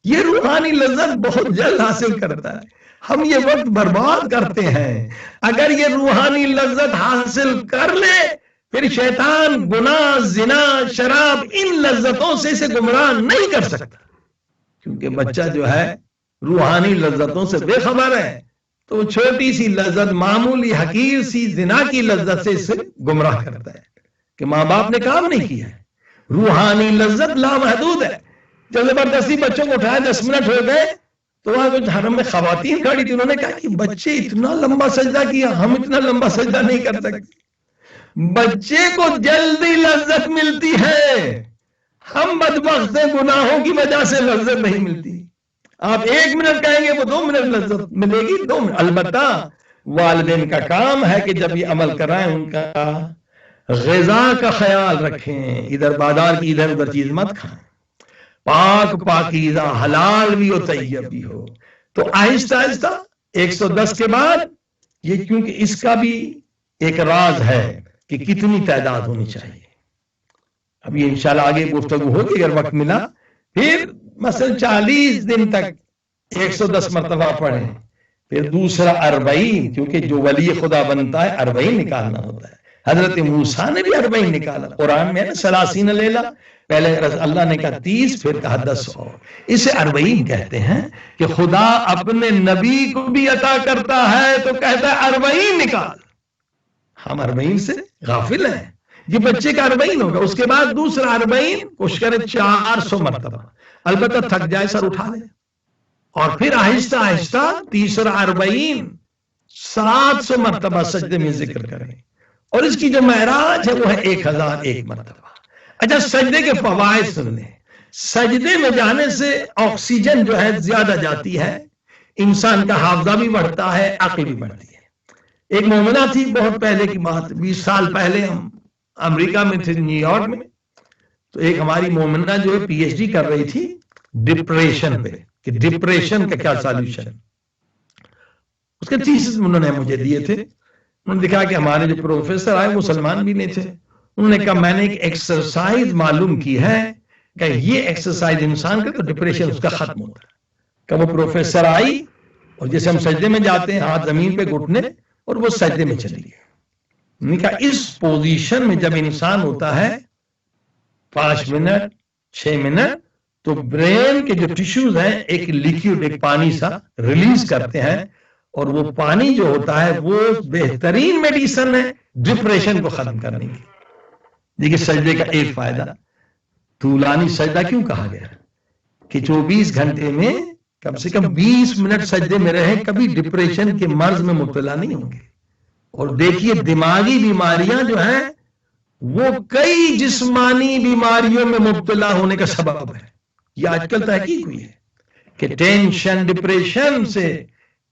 یہ روحانی لذت بہت جلد حاصل کرتا ہے۔ ہم یہ وقت برباد کرتے ہیں۔ اگر یہ روحانی لذت حاصل کر لے پھر شیطان گناہ، زنا، شراب، ان لذتوں سے اسے گمراہ نہیں کر سکتا، کیونکہ بچہ جو ہے روحانی لذتوں سے بے خبر ہے، تو چھوٹی سی لذت، معمولی حقیر سی زنا کی لذت سے اسے گمراہ کرتا ہے کہ ماں باپ نے کام نہیں کیا ہے۔ روحانی لذت لامحدود ہے۔ جب زبردستی بچوں کو اٹھایا 10 منٹ ہو گئے تو وہاں کچھ حرم میں خواتین کھڑی تھی، انہوں نے کہا کہ بچے اتنا لمبا سجدہ کیا، ہم اتنا لمبا سجدہ نہیں کر سکتے۔ بچے کو جلدی لذت ملتی ہے، ہم بدبخت ہیں، گناہوں کی وجہ سے لذت نہیں ملتی۔ آپ 1 منٹ کہیں گے وہ 2 منٹ لذت ملے گی، 2 منٹ۔ البتہ والدین کا کام ہے کہ جب یہ عمل کرائیں ان کا غذا کا خیال رکھیں، ادھر بازار کی ادھر ادھر چیز مت کھائیں، پاک پاکیزہ حلال بھی ہو طیب بھی ہو۔ تو آہستہ آہستہ 110 کے بعد یہ، کیونکہ اس کا بھی ایک راز ہے کہ کتنی تعداد ہونی چاہیے۔ اب یہ انشاءاللہ آگے گفتگو ہوگی اگر وقت ملا۔ پھر مثلا 40 دن تک 110 مرتبہ پڑھیں، پھر دوسرا 40، کیونکہ جو ولی خدا بنتا ہے 40 نکالنا ہوتا ہے۔ حضرت موسیٰ نے بھی 40 نکالا، قرآن میں ہے 30 لیلہ، پہلے اللہ نے کہا 30، پھر کہا 10 اور۔ اسے 40 کہتے ہیں کہ خدا اپنے نبی کو بھی عطا کرتا ہے تو کہتا ہے 40 نکال۔ ہم 40 سے غافل ہیں۔ یہ بچے کا 40 ہوگا، اس کے بعد دوسرا 40، کوشش کرے 400 مرتبہ، البتہ تھک جائے سر اٹھا لے، اور پھر آہستہ آہستہ تیسرا 40 700 مرتبہ سجدے میں ذکر کریں، اور اس کی جو معراج ہے وہ ہے 1001 مرتبہ۔ اچھا، سجدے کے فوائد سن لیں۔ سجدے میں جانے سے آکسیجن جو ہے زیادہ جاتی ہے، انسان کا حافظہ بھی بڑھتا ہے، عقل بھی بڑھتی ہے۔ ایک مومنہ تھی، بہت پہلے کی بات، 20 سال پہلے ہم امریکہ میں تھے، نیو یارک میں، تو ایک ہماری مومنہ جو ہے پی ایچ ڈی کر رہی تھی ڈپریشن پہ، کہ ڈپریشن کا کیا سالوشن۔ اس کے تھیسس انہوں نے مجھے دیے تھے۔ انہوں نے دکھا کہ ہمارے جو پروفیسر آئے مسلمان بھی نہیں تھے، انہوں نے کہا میں نے ایک ایکسرسائز معلوم کی ہے کہ یہ ایکسرسائز انسان کا تو ڈپریشن اس کا ختم ہوتا ہے۔ کہ وہ پروفیسر آئی اور جیسے ہم سجدے میں جاتے ہیں ہاتھ زمین پہ گھٹنے، اور وہ سجدے میں چلی گئی۔ انہوں نے کہا اس پوزیشن میں جب انسان ہوتا ہے 5 منٹ 6 منٹ تو برین کے جو ٹیشوز ہیں ایک لیکوڈ، ایک پانی سا ریلیز کرتے ہیں، اور وہ پانی جو ہوتا ہے وہ بہترین میڈیسن ہے ڈپریشن کو ختم کرنے کی۔ دیکھیے سجدے کا ایک فائدہ، طولانی سجدہ کیوں کہا گیا کہ 24 گھنٹے میں کم سے کم 20 منٹ سجدے میں رہے، کبھی ڈپریشن کے مرض میں مبتلا نہیں ہوں گے۔ اور دیکھیے دماغی بیماریاں جو ہیں وہ کئی جسمانی بیماریوں میں مبتلا ہونے کا سبب ہے۔ یہ آج کل تحقیق ہوئی ہے کہ ٹینشن، ڈپریشن سے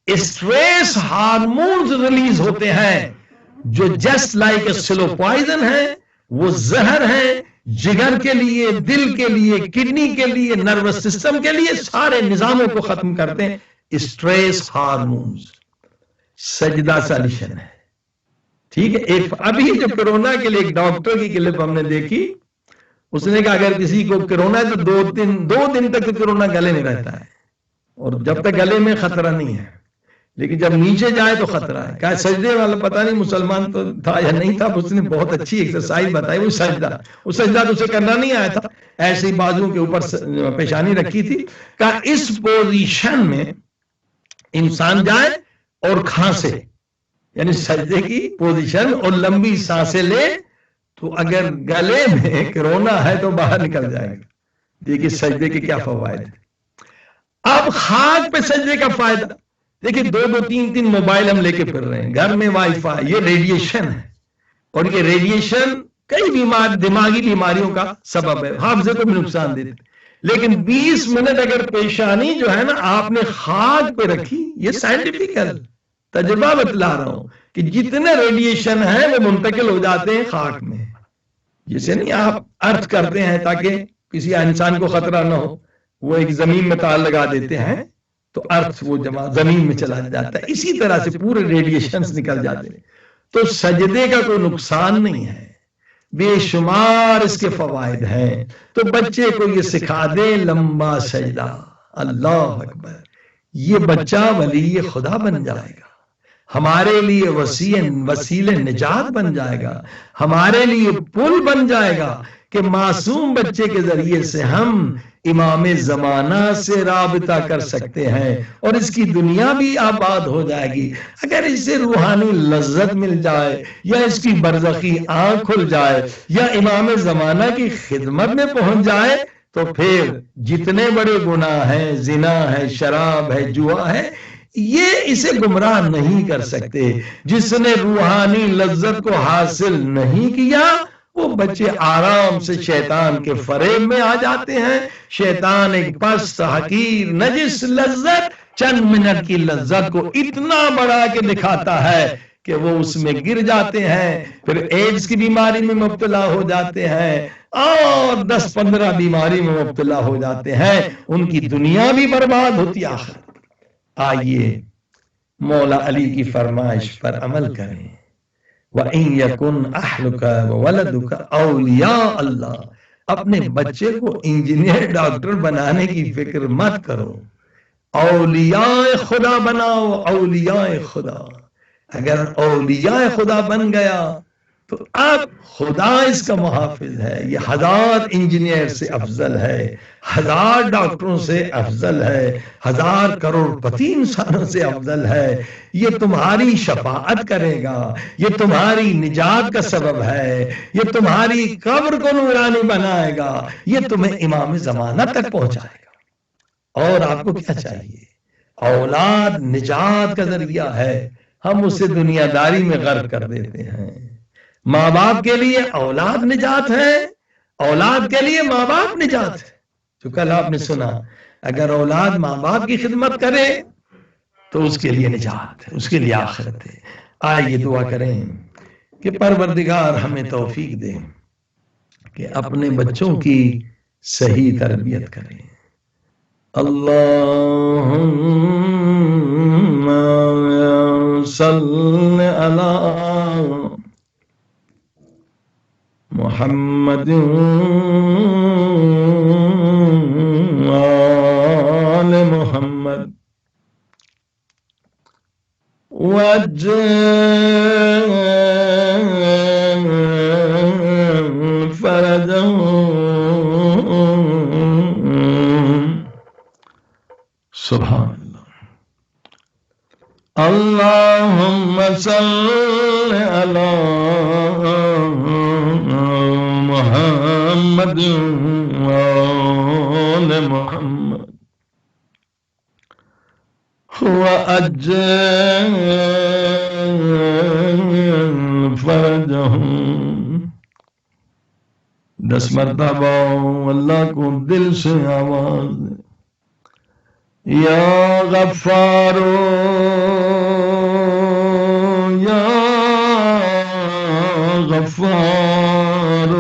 اسٹریس ہارمونز ریلیز ہوتے ہیں جو just like a slow poison ہے، وہ زہر ہے جگر کے لیے، دل کے لیے، کڈنی کے لیے، نروس سسٹم کے لیے، سارے نظاموں کو ختم کرتے ہیں اسٹریس ہارمونز۔ سجدہ سالشن ہے، ٹھیک ہے۔ ایک ابھی جو کرونا کے لیے ایک ڈاکٹر کی کلپ ہم نے دیکھی، اس نے کہا اگر کسی کو کرونا ہے تو دو دن تک کرونا گلے میں رہتا ہے، اور جب تک گلے میں خطرہ نہیں ہے، لیکن جب نیچے جائے تو خطرہ ہے۔ کہا سجدے والا پتہ نہیں مسلمان تو تھا یا نہیں تھا، اس نے بہت اچھی ایکسرسائز بتائی، وہ سجدہ تو اسے کرنا نہیں آیا تھا، ایسے ہی بازو کے اوپر پیشانی رکھی تھی۔ کہا اس پوزیشن میں انسان جائے اور کھانسے، یعنی سجدے کی پوزیشن، اور لمبی سانسیں لے تو اگر گلے میں کرونا ہے تو باہر نکل جائے گا۔ دیکھیے سجدے کے کیا فوائد ہیں۔ اب خاک پہ سجدے کا فائدہ دیکھیے، 2-3 موبائل ہم لے کے پھر رہے ہیں، گھر میں وائی فائی، یہ ریڈیشن ہے، اور یہ ریڈیشن کئی دماغی بیماریوں کا سبب ہے، حافظے کو بھی نقصان دیتے۔ لیکن 20 منٹ اگر پیشانی جو ہے نا آپ نے خاک پہ رکھی، یہ سائنٹیفیکل تجربہ بتلا رہا ہوں کہ جتنے ریڈیشن ہیں وہ منتقل ہو جاتے ہیں خاک میں۔ جسے نہیں آپ ارتھ کرتے ہیں تاکہ کسی انسان کو خطرہ نہ ہو، وہ ایک زمین میں تار لگا دیتے ہیں تو ارتھ وہ جمع زمین میں چلا جاتا ہے، اسی طرح سے پورے ریڈیشنز نکل جاتے ہیں۔ تو سجدے کا کوئی نقصان نہیں ہے، بے شمار اس کے فوائد ہیں۔ تو بچے کو یہ سکھا دے لمبا سجدہ، اللہ اکبر، یہ بچہ ولی خدا بن جائے گا، ہمارے لیے وسیلے نجات بن جائے گا، ہمارے لیے پل بن جائے گا کہ معصوم بچے کے ذریعے سے ہم امام زمانہ سے رابطہ کر سکتے ہیں، اور اس کی دنیا بھی آباد ہو جائے گی۔ اگر اسے روحانی لذت مل جائے، یا اس کی برزخی آنکھ کھل جائے، یا امام زمانہ کی خدمت میں پہنچ جائے، تو پھر جتنے بڑے گناہ ہیں، زنا ہے، شراب ہے، جوا ہے، یہ اسے گمراہ نہیں کر سکتے۔ جس نے روحانی لذت کو حاصل نہیں کیا، وہ بچے آرام سے شیطان کے فریب میں آ جاتے ہیں۔ شیطان ایک پست حقیر نجس لذت، چند منٹ کی لذت کو اتنا بڑا کے دکھاتا ہے کہ وہ اس میں گر جاتے ہیں، پھر ایڈز کی بیماری میں مبتلا ہو جاتے ہیں، اور 10-15 بیماری میں مبتلا ہو جاتے ہیں، ان کی دنیا بھی برباد ہوتی ہے۔ آئیے مولا علی کی فرمائش پر عمل کریں، وَإِن يَكُنْ أَهْلُكَ وَوَلَدُكَ أَوْلِيَاءَ اللَّهِ، اپنے بچے کو انجینئر ڈاکٹر بنانے کی فکر مت کرو، اولیاء خدا بناؤ، اولیاء خدا۔ اگر اولیاء خدا بن گیا تو اب خدا اس کا محافظ ہے، یہ 1000 انجینئر سے افضل ہے، 1000 ڈاکٹروں سے افضل ہے، 1000 کروڑپتی انسانوں سے افضل ہے۔ یہ تمہاری شفاعت کرے گا، یہ تمہاری نجات کا سبب ہے، یہ تمہاری قبر کو نورانی بنائے گا، یہ تمہیں امام زمانہ تک پہنچائے گا۔ اور آپ کو کیا چاہیے؟ اولاد نجات کا ذریعہ ہے، ہم اسے دنیا داری میں غرق کر دیتے ہیں۔ ماں باپ کے لیے اولاد نجات ہے، اولاد کے لیے ماں باپ نجات ہے۔ جو کل آپ نے سنا، اگر اولاد ماں باپ کی خدمت کرے تو اس کے لیے نجات ہے، اس کے لیے آخرت ہے۔ آئیے دعا کریں کہ پروردگار ہمیں توفیق دے کہ اپنے بچوں کی صحیح تربیت کریں۔ اللہم صل علی محمد آل محمد وعجل فرجهم سبحان اللہ۔ اللهم صل على محمد وآل محمد وعجل فرجهم۔ 10 مرتبہ اللہ کو دل سے آواز دے، یا غفار یا غفار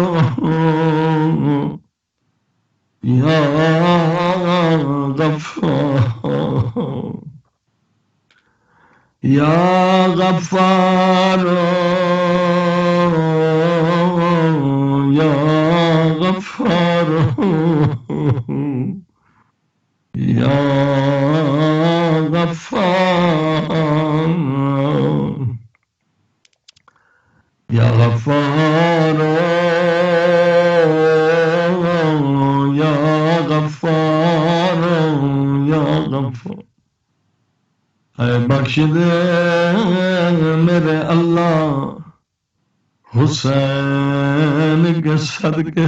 یا غفار یا غفار یا غفار یا غفار یا غفار یا غفار یا غفار، اے بخش دے میرے اللہ حسین کے صدقے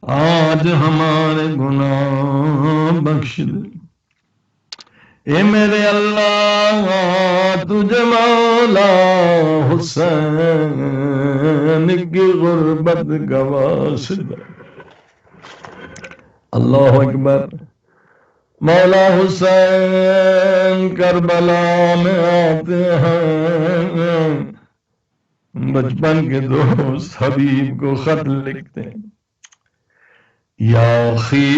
آج ہمارے گناہ بخش دے۔ اے میرے اللہ تجھے مولا حسین کی غربت کا واسطہ۔ اللہ اکبر۔ مولا حسین کربلا میں آتے ہیں، بچپن کے دوست حبیب کو خط لکھتے ہیں، یا اخی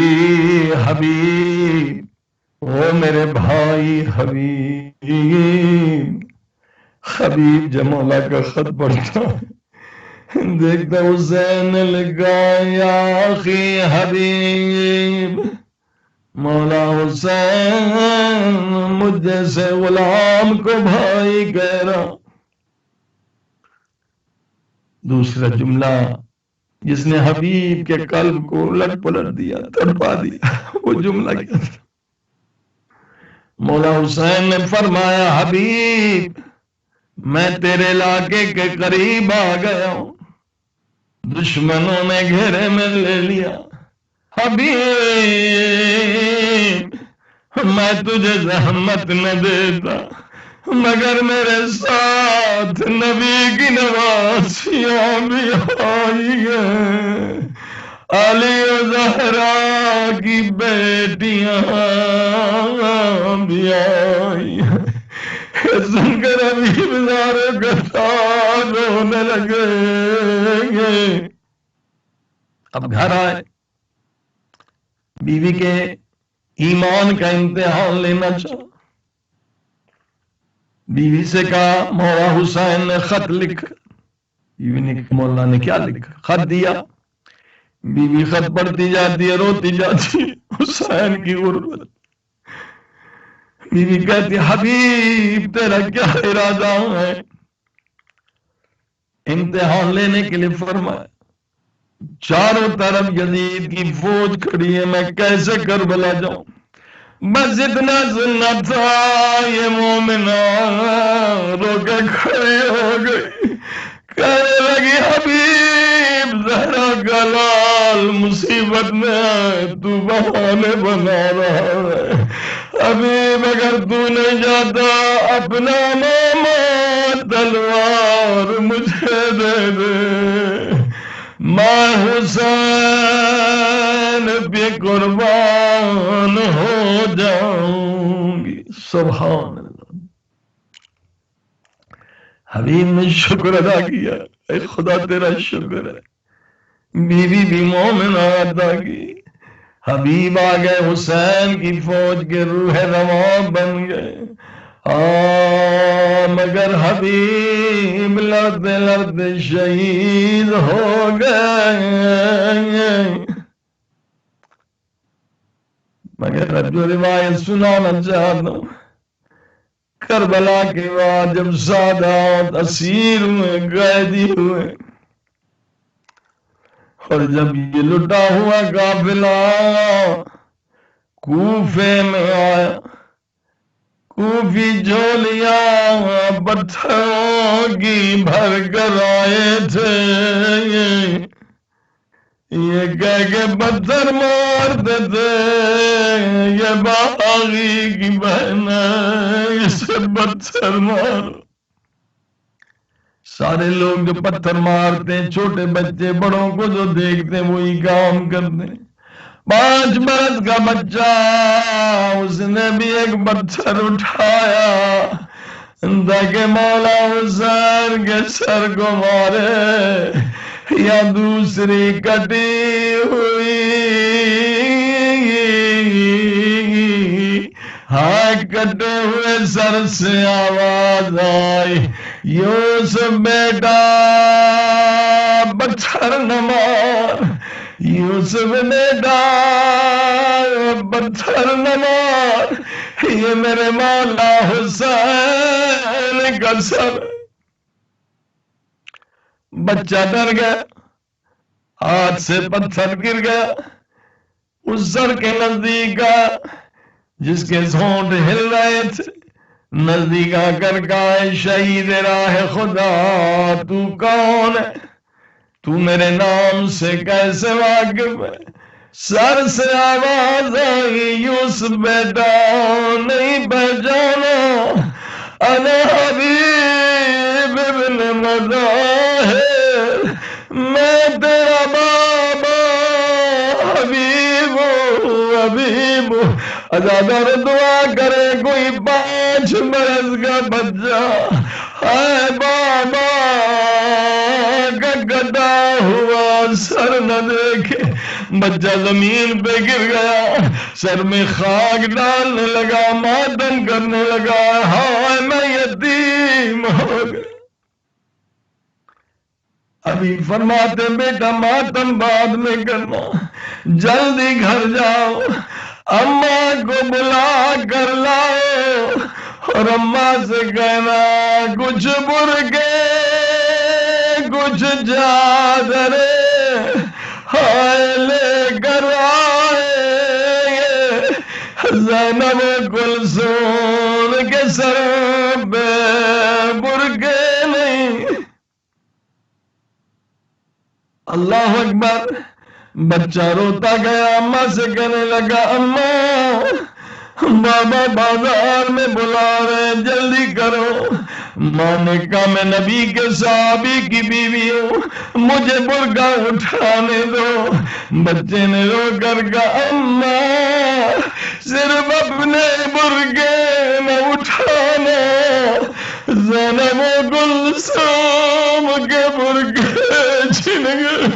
حبیب، او میرے بھائی حبیب۔ حبیب جب مولا کا خط پڑھتا ہے دیکھتا حسین نے لکھا یا اخی حبیب، مولا حسین مجھ جیسے غلام کو بھائی کہہ رہا۔ دوسرا جملہ جس نے حبیب کے قلب کو الٹ پلٹ دیا، تڑپا دیا، وہ جملہ کیا تھا؟ مولا حسین نے فرمایا حبیب میں تیرے علاقے کے قریب آ گیا ہوں، دشمنوں نے گھیرے میں لے لیا، حبیب میں تجھے زحمت نہ دیتا مگر میرے ساتھ نبی کی نواسیاں بھی آئی ہیں، علی و زہرا کی بیٹیاں بھی آئی ہیں۔ سن کر حبیب زارے گھر رونے لگے گے۔ اب گھر آئے، بیوی کے ایمان کا امتحان لینا چاہا، بیوی سے کہا مولا حسین نے خط لکھا۔ بیوی نے مولا نے کیا لکھا؟ خط دیا۔ بیوی خط پڑھتی جاتی ہے، روتی جاتی ہے، حسین کی غربت۔ بیوی کہتی حبیب تیرا کیا ارادہ ہے؟ امتحان لینے کے لیے فرمایا چاروں طرف یزید کی فوج کھڑی ہے، میں کیسے کربلا جاؤں؟ بس اتنا سننا تھا، یہ مومنہ رو کے کھڑے ہو گئی، کہنے لگی حبیب زہرا کا لال مصیبت میں ہے، تو بہانے بنا رہا ہے۔ حبیب اگر تو نہیں جاتا اپنا ماما تلوار مجھے دے دے، میں حسین پہ قربان ہو جاؤں گی۔ سبحان اللہ۔ حبیب نے شکر ادا کیا، اے خدا تیرا شکر ہے۔ بیوی بھی مومنہ ادا کی۔ حبیب آ گئے، حسین کی فوج کے روح رواں بن گئے۔ مگر حبیب لڑتے لڑتے شہید ہو گئے۔ مگر جو روایت سنانا چاہتا ہوں، کربلا کے بعد جب سادات اسیر ہوئے، قیدی ہوئے، اور جب یہ لٹا ہوا قافلہ کوفے میں آیا، کوفی جھولیاں پتھروں کی بھر کر آئے تھے، یہ کہہ کے پتھر مارتے تھے یہ باغی کی بہن ہے، اسے پتھر مارو۔ سارے لوگ جو پتھر مارتے ہیں، چھوٹے بچے بڑوں کو جو دیکھتے ہیں وہی کام کرتے ہیں۔ 5 برس کا بچہ، اس نے بھی ایک پتھر اٹھایا تاکہ مولا حسین کے سر کو مارے، یا دوسری کٹی ہوئی ہاں کٹے ہوئے سر سے آواز آئی، یوسف بیٹا پتھر نہ مار، یوسف بیٹا پتھر نہ مار، یہ میرے مولا حسین کا سر۔ بچہ ڈر گیا، ہاتھ سے پتھر گر گیا، اس سر کے نزدیک آیا جس کے ہونٹ ہل رہے تھے، نزدیک آ کر کہا شہید راہ خدا تو کون ہے؟ تو میرے نام سے کیسے واقف ہے؟ سر سے آواز آئی یوسف بیٹا نہیں پہچانا، انا حبیب ابن مظاہر، میں تیرا بابا حبیب حبیب۔ ازادار دعا کرے کوئی 5 برس کا بچہ ہے بابا کا کٹا ہوا سر نہ دیکھے۔ بچہ زمین پہ گر گیا، سر میں خاک ڈالنے لگا، ماتم کرنے لگا، ہائے میں یتیم ہو گیا۔ ابھی فرماتے بیٹا ماتم بعد میں کرنا، جلدی گھر جاؤ، اماں کو بلا کر لاؤ اور اماں سے کہنا کچھ برقے کچھ چادریں ہائے لے کر آئے، زینب کلثوم کے سر پہ برقے نہیں۔ اللہ اکبر۔ بچہ روتا گیا، اماں سے کہنے لگا اماں بابا بازار میں بلا رہے جلدی کرو۔ ماں نے کہا میں نبی کے صحابی کی بیوی ہوں، مجھے برقع اٹھانے دو۔ بچے نے رو کر کہا اماں صرف اپنے برقعے میں اٹھانا، زینب و کلثوم کے برقعے چھن گئے۔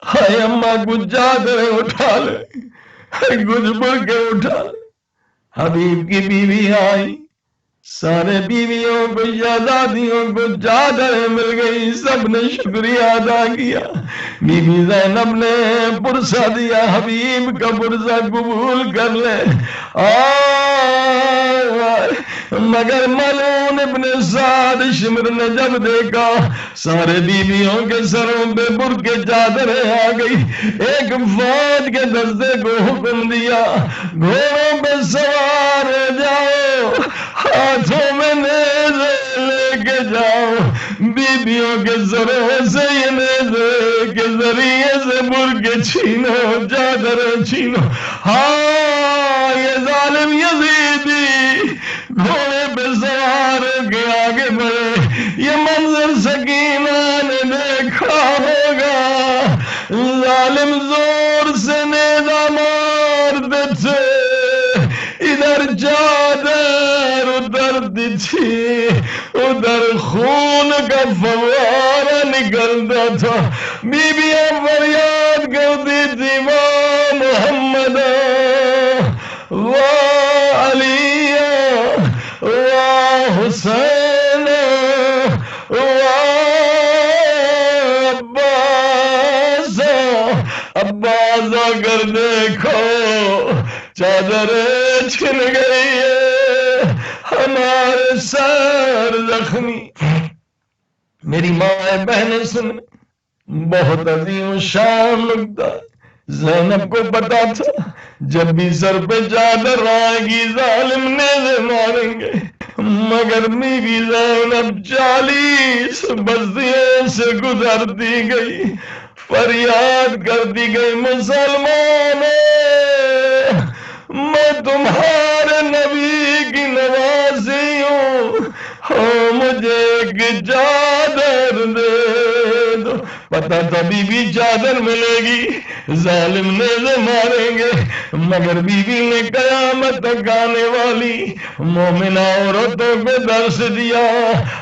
ہائے اماں کچھ چادریں اٹھا لے، کچھ برقعے اٹھا لے۔ حبیب کی بیوی آئی، سارے بیویوں کو شہزادیوں کو چادریں مل گئی، سب نے شکریہ ادا کیا۔ بی بی زینب نے پرسہ دیا، حبیب کا پرسہ قبول کر لے۔ مگر ملعون ابن سعد شمر نے جب دیکھا سارے بیویوں کے سروں پہ برقعے چادریں آ گئی، ایک فوج کے دستے کو حکم دیا گھوڑوں پہ سوار ہو جاؤ، ہاتھوں میں نیزے لے کے جاؤ، بیویوں کے سروں سے یہ نیزے کے ذریعے سے برقعے چھینو، چادریں چھینو۔ ہاں یہ ظالم یزیدی گھوڑے پہ سوار کے آگے بڑھے، یہ منظر سکینہ نے دیکھا ہوگا، ظالم زور سے نیزہ مارتے تھے، ادھر چادر اترتی تھی، ادھر خون کا فوارہ نکلتا تھا، بیویاں فریاد کرتی تھی واہ محمد واہ علی واہ حسین واہ عباس، عباس اگر دیکھو چادریں چھن گئی ہے، ہمارے سر زخمی۔ میری ماں بہنیں سن، بہت عظیم شان نکتہ زینب کو پتا تھا جب بھی سر پہ چادر آئے گی ظالم نیزے ماریں گے، مگر بیوی زینب 40 بستیوں سے گزرتی گئی، فریاد کرتی گئی مسلمانوں میں تمہارے نبی کی نوازی ہوں، مجھے ایک چادر دے دو۔ پتہ تبھی بھی چادر ملے گی، ظالم نیزے ماریں گے، مگر بیوی نے قیامت تک آنے والی مومنہ عورتوں کو درس دیا،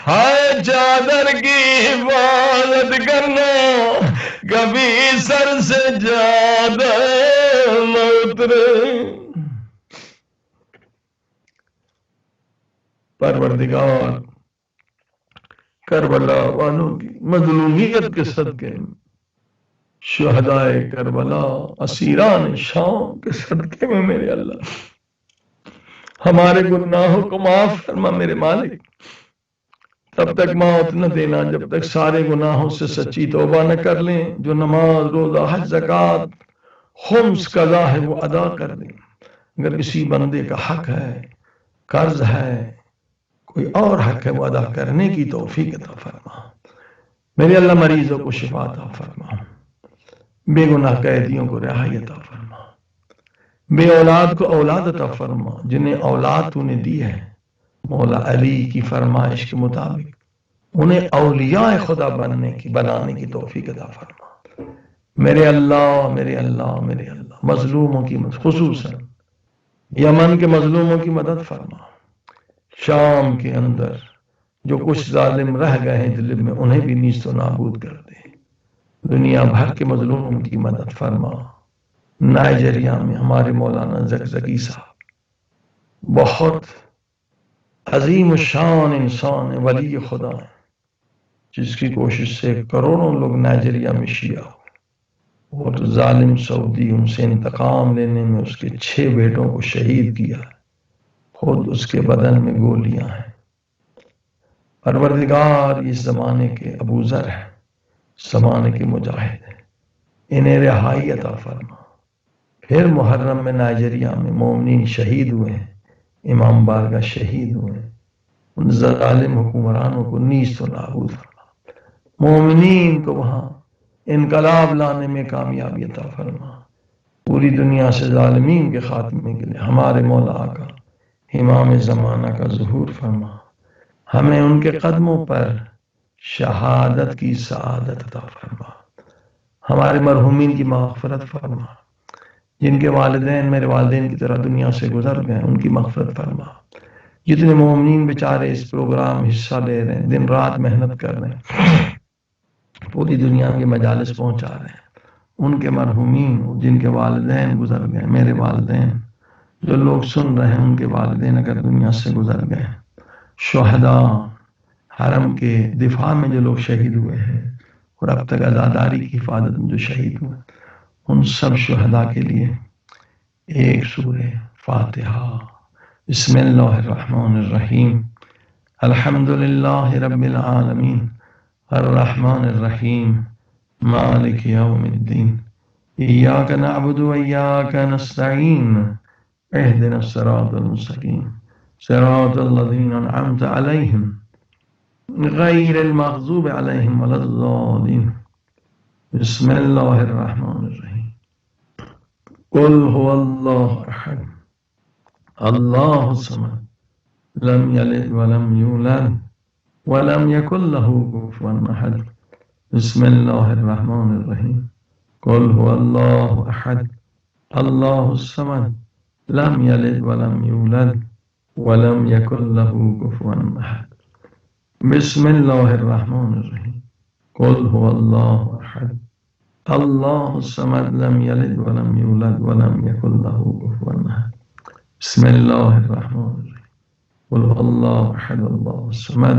ہائے چادر کی حفاظت کرنا، کبھی سر سے چادر نہ اترے۔ پروردگار کربلا والوں کی مظلومیت کے صدقے، شہدائے کربلا اسیران شام کے صدقے میں میرے اللہ ہمارے گناہوں کو معاف فرما میرے مالک۔ تب تک موت نہ دینا جب تک سارے گناہوں سے سچی توبہ نہ کر لیں، جو نماز روزہ حج زکوٰۃ خمس قضا ہے وہ ادا کر دیں۔ اگر کسی بندے کا حق ہے، قرض ہے، کوئی اور حق ہے، وہ ادا کرنے کی توفیق عطا فرما میرے اللہ۔ مریضوں کو شفا عطا فرما، بے گناہ قیدیوں کو رہائی عطا فرما، بے اولاد کو اولاد عطا فرما، جنہیں اولاد تو نے دی ہے مولا علی کی فرمائش کے مطابق انہیں اولیاء خدا بنانے کی توفیق عطا فرما میرے اللہ میرے اللہ میرے اللہ۔ مظلوموں کی خصوصاً یمن کے مظلوموں کی مدد فرما، شام کے اندر جو کچھ ظالم رہ گئے ہیں دل میں انہیں بھی نیست و نابود کر دے، دنیا بھر کے مظلوموں کی مدد فرما۔ نائجیریا میں ہمارے مولانا زکزکی صاحب بہت عظیم الشان انسان ولی خدا ہیں، جس کی کوشش سے کروڑوں لوگ نائجیریا میں شیعہ ہو، اور ظالم سعودی ان سے انتقام لینے میں اس کے 6 بیٹوں کو شہید کیا ہے، خود اس کے بدن میں گولیاں ہیں۔ پروردگار اس زمانے کے ابو ذر ہیں، زمانے کے مجاہد ہیں، انہیں رہائی عطا فرما۔ پھر محرم میں نائجیریا میں مومنین شہید ہوئے ہیں، امام بارگاہ شہید ہوئے ہیں، ان ظالم حکمرانوں کو نیست و نابود فرما، مومنین کو وہاں انقلاب لانے میں کامیابی عطا فرما۔ پوری دنیا سے ظالمین کے خاتمے کے لیے ہمارے مولا آقا امام زمانہ کا ظہور فرما، ہمیں ان کے قدموں پر شہادت کی سعادت عطا فرما، ہمارے مرحومین کی مغفرت فرما، جن کے والدین میرے والدین کی طرح دنیا سے گزر گئے ان کی مغفرت فرما، جتنے مومنین بیچارے اس پروگرام حصہ لے رہے ہیں، دن رات محنت کر رہے ہیں، پوری دنیا کے مجالس پہنچا رہے ہیں، ان کے مرحومین جن کے والدین گزر گئے، میرے والدین جو لوگ سن رہے ہیں ان کے والدین اگر دنیا سے گزر گئے، شہداء حرم کے دفاع میں جو لوگ شہید ہوئے ہیں اور اب تک عزاداری کی حفاظت میں جو شہید ہوئے، ان سب شہداء کے لیے ایک سورہ فاتحہ۔ بسم اللہ الرحمن الرحیم، الحمدللہ رب العالمین الرحمن الرحیم مالک یوم الدین، ایاک نعبد و ایاک نستعین، اہدنا الصراط المستقیم، صراط الذین انعمت علیہم غیر المغضوب علیہم ولا الضالین۔ بسم اللہ الرحمن الرحیم، قل هو اللہ احد اللہ الصمد لم یلد ولم یولد ولم یکن له کفوا احد۔ بسم اللہ الرحمن الرحیم، قل هو اللہ احد اللہ الصمد لم یلد ولم یولد ولم یکن له کفوا احد۔ بسم اللہ الرحمن الرحیم، قل هو اللہ احد اللہ الصمد لم یلد ولم یولد ولم یکن له کفوا احد۔ بسم اللہ الرحمن الرحیم، قل هو اللہ احد اللہ الصمد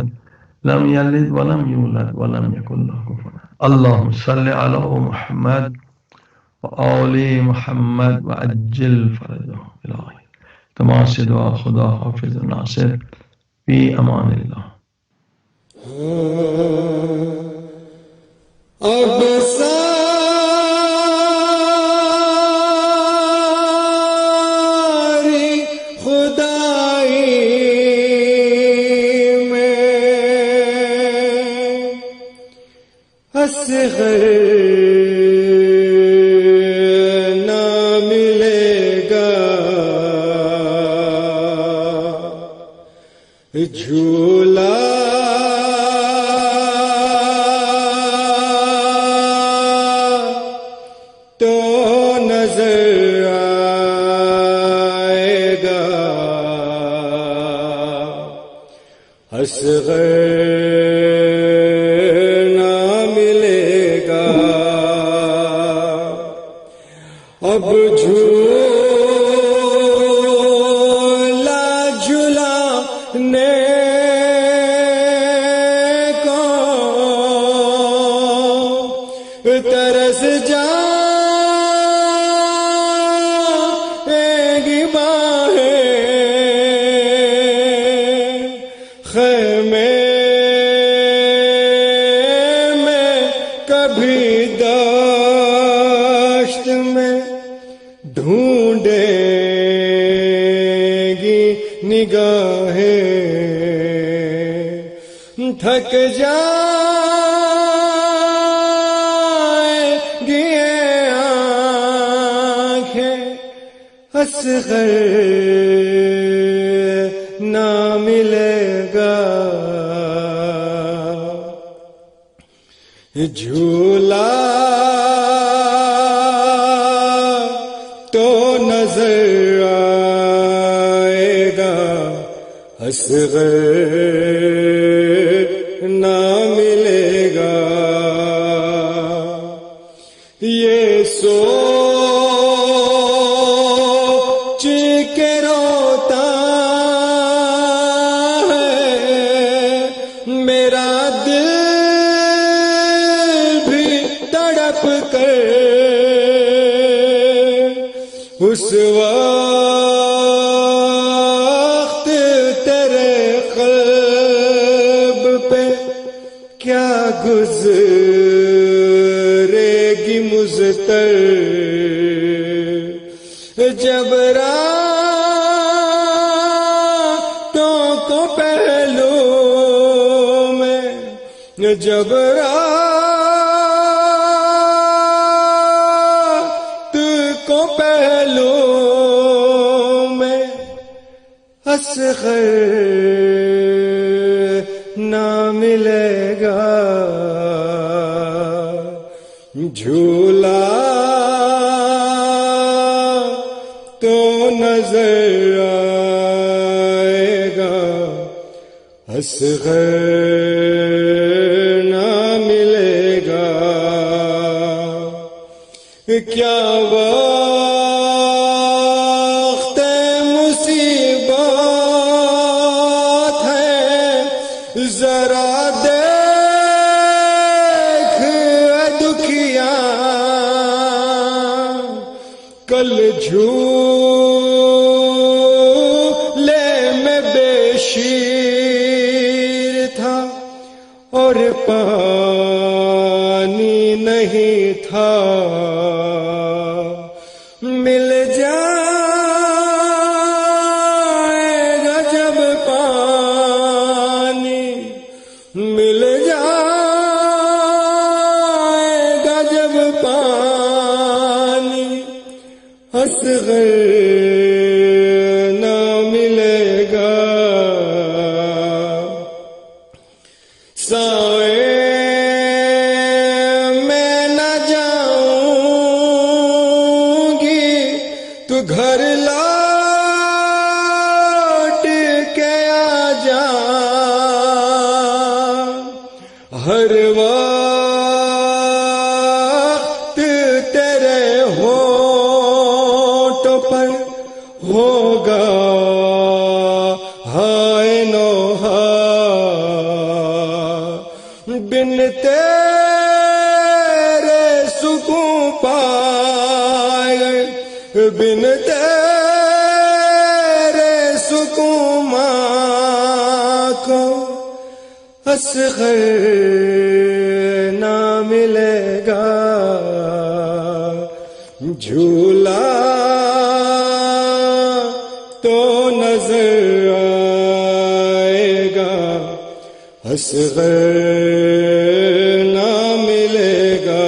لم یلد ولم یولد ولم یکن له کفوا احد۔ اللہم صل علی محمد وآل محمد وعجل فرجهم الہی۔ تمام سے دعا خدا حافظ ناصر، فی امان اللہ۔ اب ساری خدائی میں اصغر نہ ملے گا، جھولا نظر آئے گا، اصغر نہ ملے گا، اب جھولا جھولانے کو ترس جائیں گی باہیں، خیمے میں کبھی دشت میں ڈھونڈیں گی نگاہیں، تھک جائیں گی آنکھیں، اصغر نہ ملے گا، جھولا تو نظر آئے گا، اصغر نہ ملے گا، یہ سوچ کے روتا ہے میرا دل بھی تڑپ کر، اس وقت تیرے قلب پہ کیا گزرے گی مضطر، جب راتوں کو پہلو میں، جب رات کو پہلو میں، اصغر نہ ملے گا، جھولا تو نظر آئے گا، اصغر نہ ملے گا، کیا وقت مصیبت ہے، ذرا دیکھ اے دکھیا، کل جھولے میں بے شیر تھا اور پانی نہیں تھا، مل جائے گا جب پانی، مل جائے گا جب پانی، اصغر نہ ملے گا، سائے میں نہ جاؤں گی، تو گھر لوٹ کے آ جا، ہر وقت تیرے ہونٹوں پر ہوگا ہائے نوحہ، بن تیرے سکون پائے، بن تیرے سکون ماں کو، اصغر نہ ملے گا، جھولا تو نظر آئے گا، اصغر نہ ملے گا،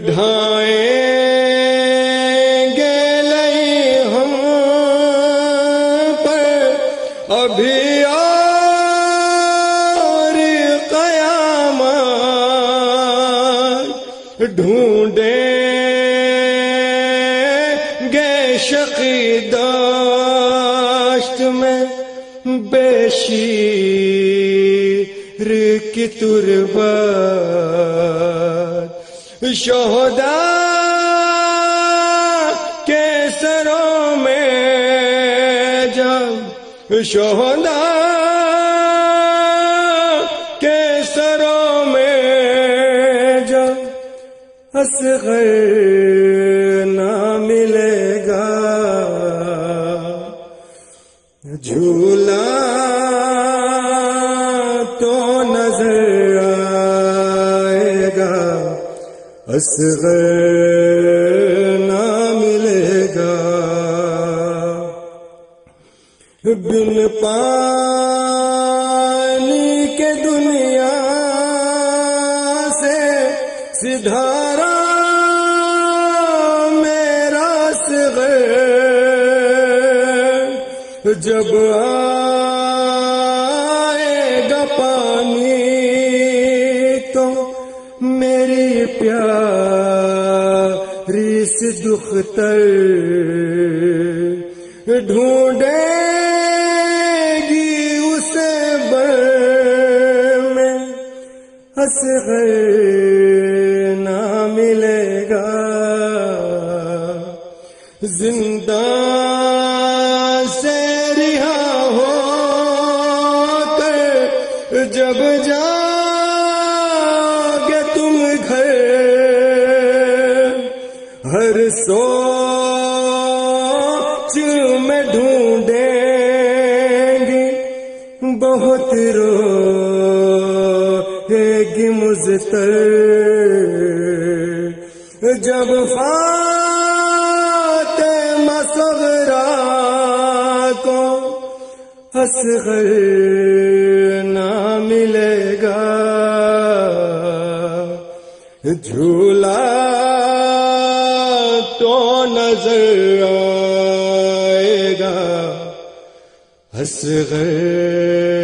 ڈھائیں گے لئی ہم پر ابھی اور قیامت، ڈھونڈیں شقی داشت میں بے شیر کی تربت، شہداء کے سروں میں جب شہداء کے سروں میں جب اصغر نہ ملے گا، جھولا تو نظر آئے گا، اصغر نہ ملے گا۔ بن پانی کے دنیا سے سدھارا میرا اصغر، جب آئے گا پانی تو میری پیاری سی دختر ڈھونڈے گی اسے بر میں، اصغر نہ ملے گا۔ زندان سے رہا ہو کر جب جاؤگے تم گھر، ہر سوچ میں ڈھونڈیں گی، بہت روئے گی مضطر، جب فاطمہ صغرا کو اصغر نہ ملے گا، جھولا تو نظر آئے گا، اصغر